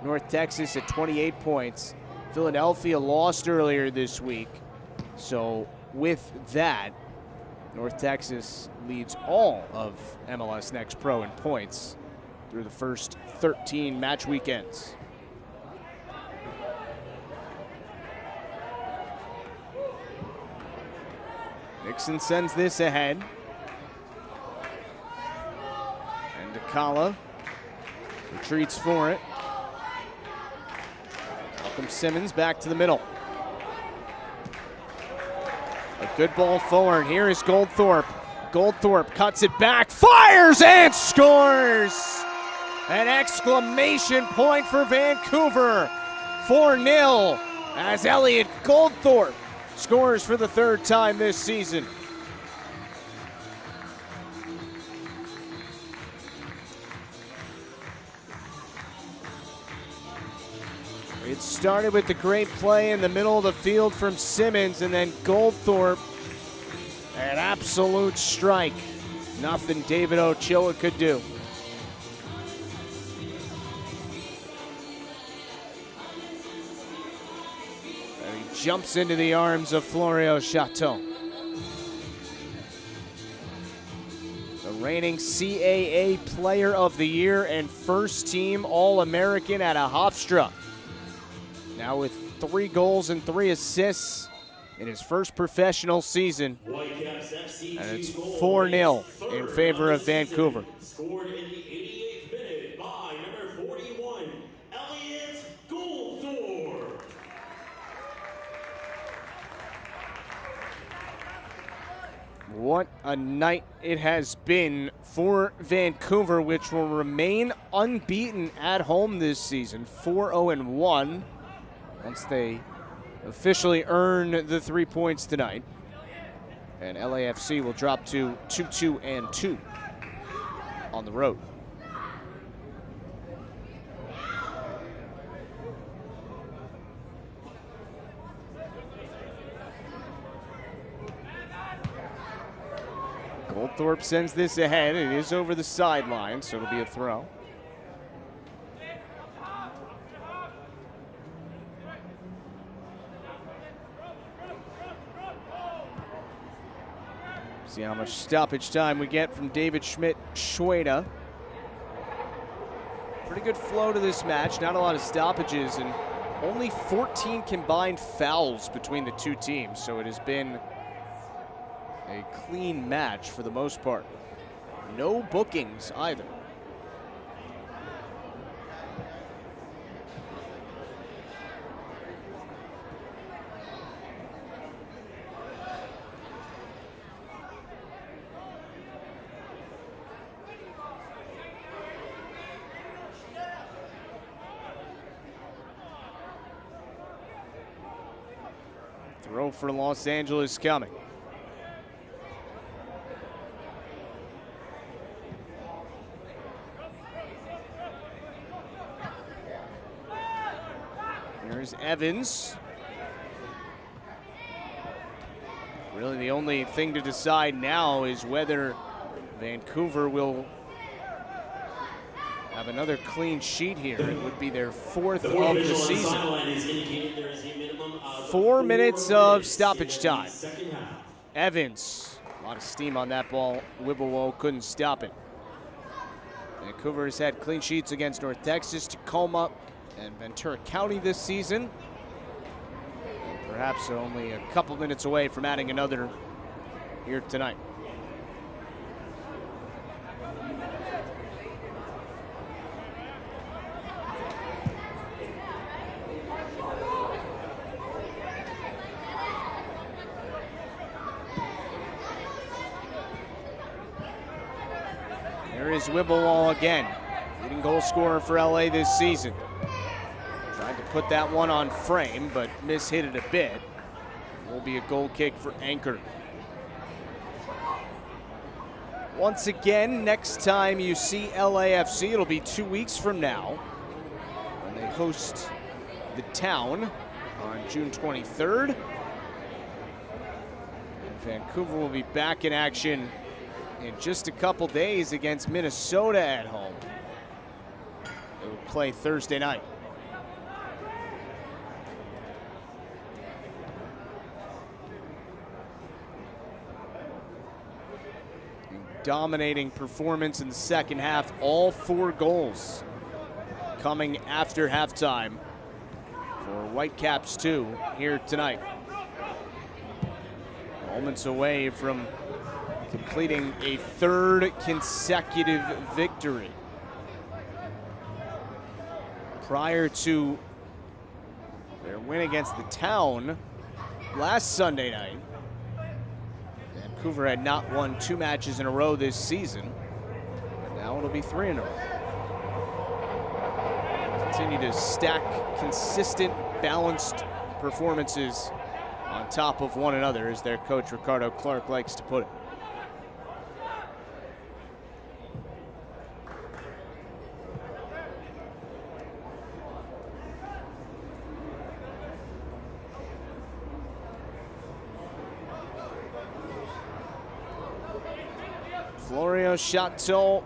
North Texas at 28 points. Philadelphia lost earlier this week. So with that, North Texas leads all of MLS Next Pro in points through the first 13 match weekends. Nixon sends this ahead. And Dakala retreats for it. Malcolm Simmons back to the middle. A good ball forward. Here is Goldthorpe. Goldthorpe cuts it back, fires and scores! An exclamation point for Vancouver. 4-0 as Elliot Goldthorpe scores for the 3rd time this season. It started with the great play in the middle of the field from Simmons, and then Goldthorpe, an absolute strike. Nothing David Ochoa could do. And he jumps into the arms of Florio Chateau. The reigning CAA Player of the Year and first team All-American at Hofstra. Now with 3 goals and 3 assists in his first professional season. Whitecaps FC And it's 4-0 in favor of Vancouver. Scored in the 88th minute by number 41, Elliot Goldthorpe. What a night it has been for Vancouver, which will remain unbeaten at home this season, 4-0-1. Once they officially earn the 3 points tonight. And LAFC will drop to 2-2-2 on the road. Goldthorpe sends this ahead. It is over the sideline, so it'll be a throw. See how much stoppage time we get from David Schmidt-Schweda. Pretty good flow to this match, not a lot of stoppages, and only 14 combined fouls between the two teams, so it has been a clean match for the most part. No bookings either. Throw for Los Angeles coming. Here's Evans. Really the only thing to decide now is whether Vancouver will have another clean sheet here. It would be their 4th of the season. 4 minutes of stoppage time. Evans, a lot of steam on that ball. Wibowo couldn't stop it. Vancouver has had clean sheets against North Texas, Tacoma, and Ventura County this season. Perhaps they're only a couple minutes away from adding another here tonight. There is Whipplewall again, leading goal scorer for LA this season. Tried to put that one on frame, but mishit it a bit. Will be a goal kick for Anchor. Once again, next time you see LAFC, it'll be 2 weeks from now when they host the Town on June 23rd. And Vancouver will be back in action in just a couple days against Minnesota at home. They will play Thursday night. Dominating performance in the second half, all 4 goals coming after halftime for Whitecaps 2 here tonight. Moments away from completing a 3rd consecutive victory. Prior to their win against the Town last Sunday night, Vancouver had not won 2 matches in a row this season. Now it'll be 3 in a row. They continue to stack consistent, balanced performances on top of one another, as their coach Ricardo Clark likes to put it. Florio, Chateau,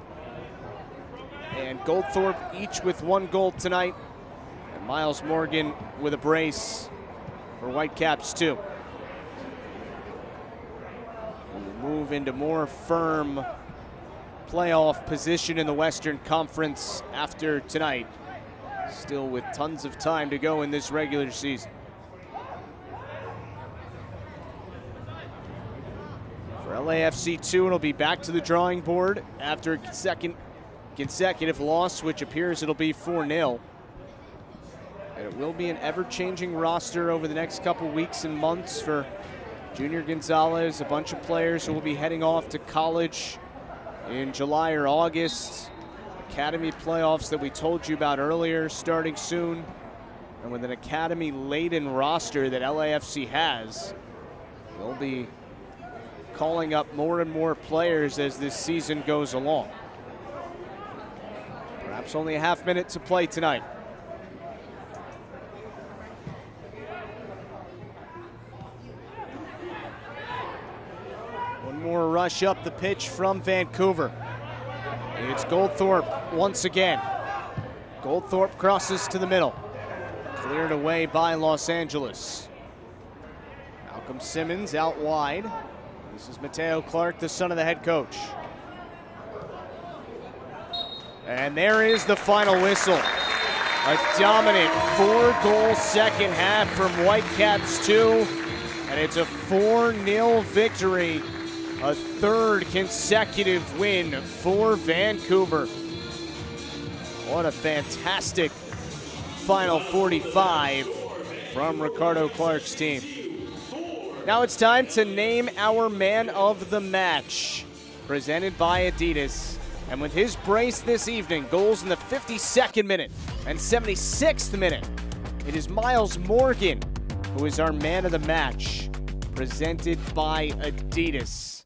and Goldthorpe each with 1 goal tonight. And Miles Morgan with a brace for Whitecaps 2. We'll move into more firm playoff position in the Western Conference after tonight. Still with tons of time to go in this regular season. For LAFC 2, it'll be back to the drawing board after a second consecutive loss, which appears it'll be 4-0. And it will be an ever-changing roster over the next couple weeks and months for Junior Gonzalez, a bunch of players who will be heading off to college in July or August. Academy playoffs that we told you about earlier starting soon. And with an academy-laden roster that LAFC has, they'll be calling up more and more players as this season goes along. Perhaps only a half minute to play tonight. One more rush up the pitch from Vancouver. It's Goldthorpe once again. Goldthorpe crosses to the middle. Cleared away by Los Angeles. Malcolm Simmons out wide. This is Mateo Clark, the son of the head coach. And there is the final whistle. A dominant 4-goal second half from Whitecaps 2. And it's a 4-0 victory. A 3rd consecutive win for Vancouver. What a fantastic final 45 from Ricardo Clark's team. Now it's time to name our man of the match, presented by Adidas. And with his brace this evening, goals in the 52nd minute and 76th minute, it is Miles Morgan who is our man of the match, presented by Adidas.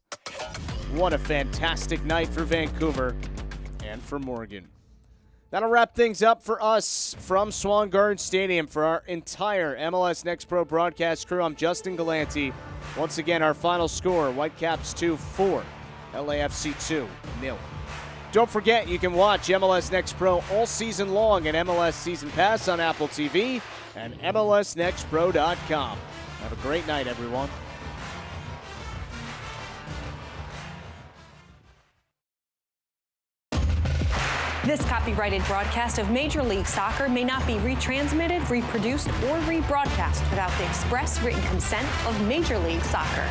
What a fantastic night for Vancouver and for Morgan. That'll wrap things up for us from Swan Guard Stadium. For our entire MLS Next Pro broadcast crew, I'm Justin Galanti. Once again, our final score, Whitecaps 2-4, LAFC 2-0. Don't forget, you can watch MLS Next Pro all season long at MLS Season Pass on Apple TV and MLSNextPro.com. Have a great night, everyone. This copyrighted broadcast of Major League Soccer may not be retransmitted, reproduced, or rebroadcast without the express written consent of Major League Soccer.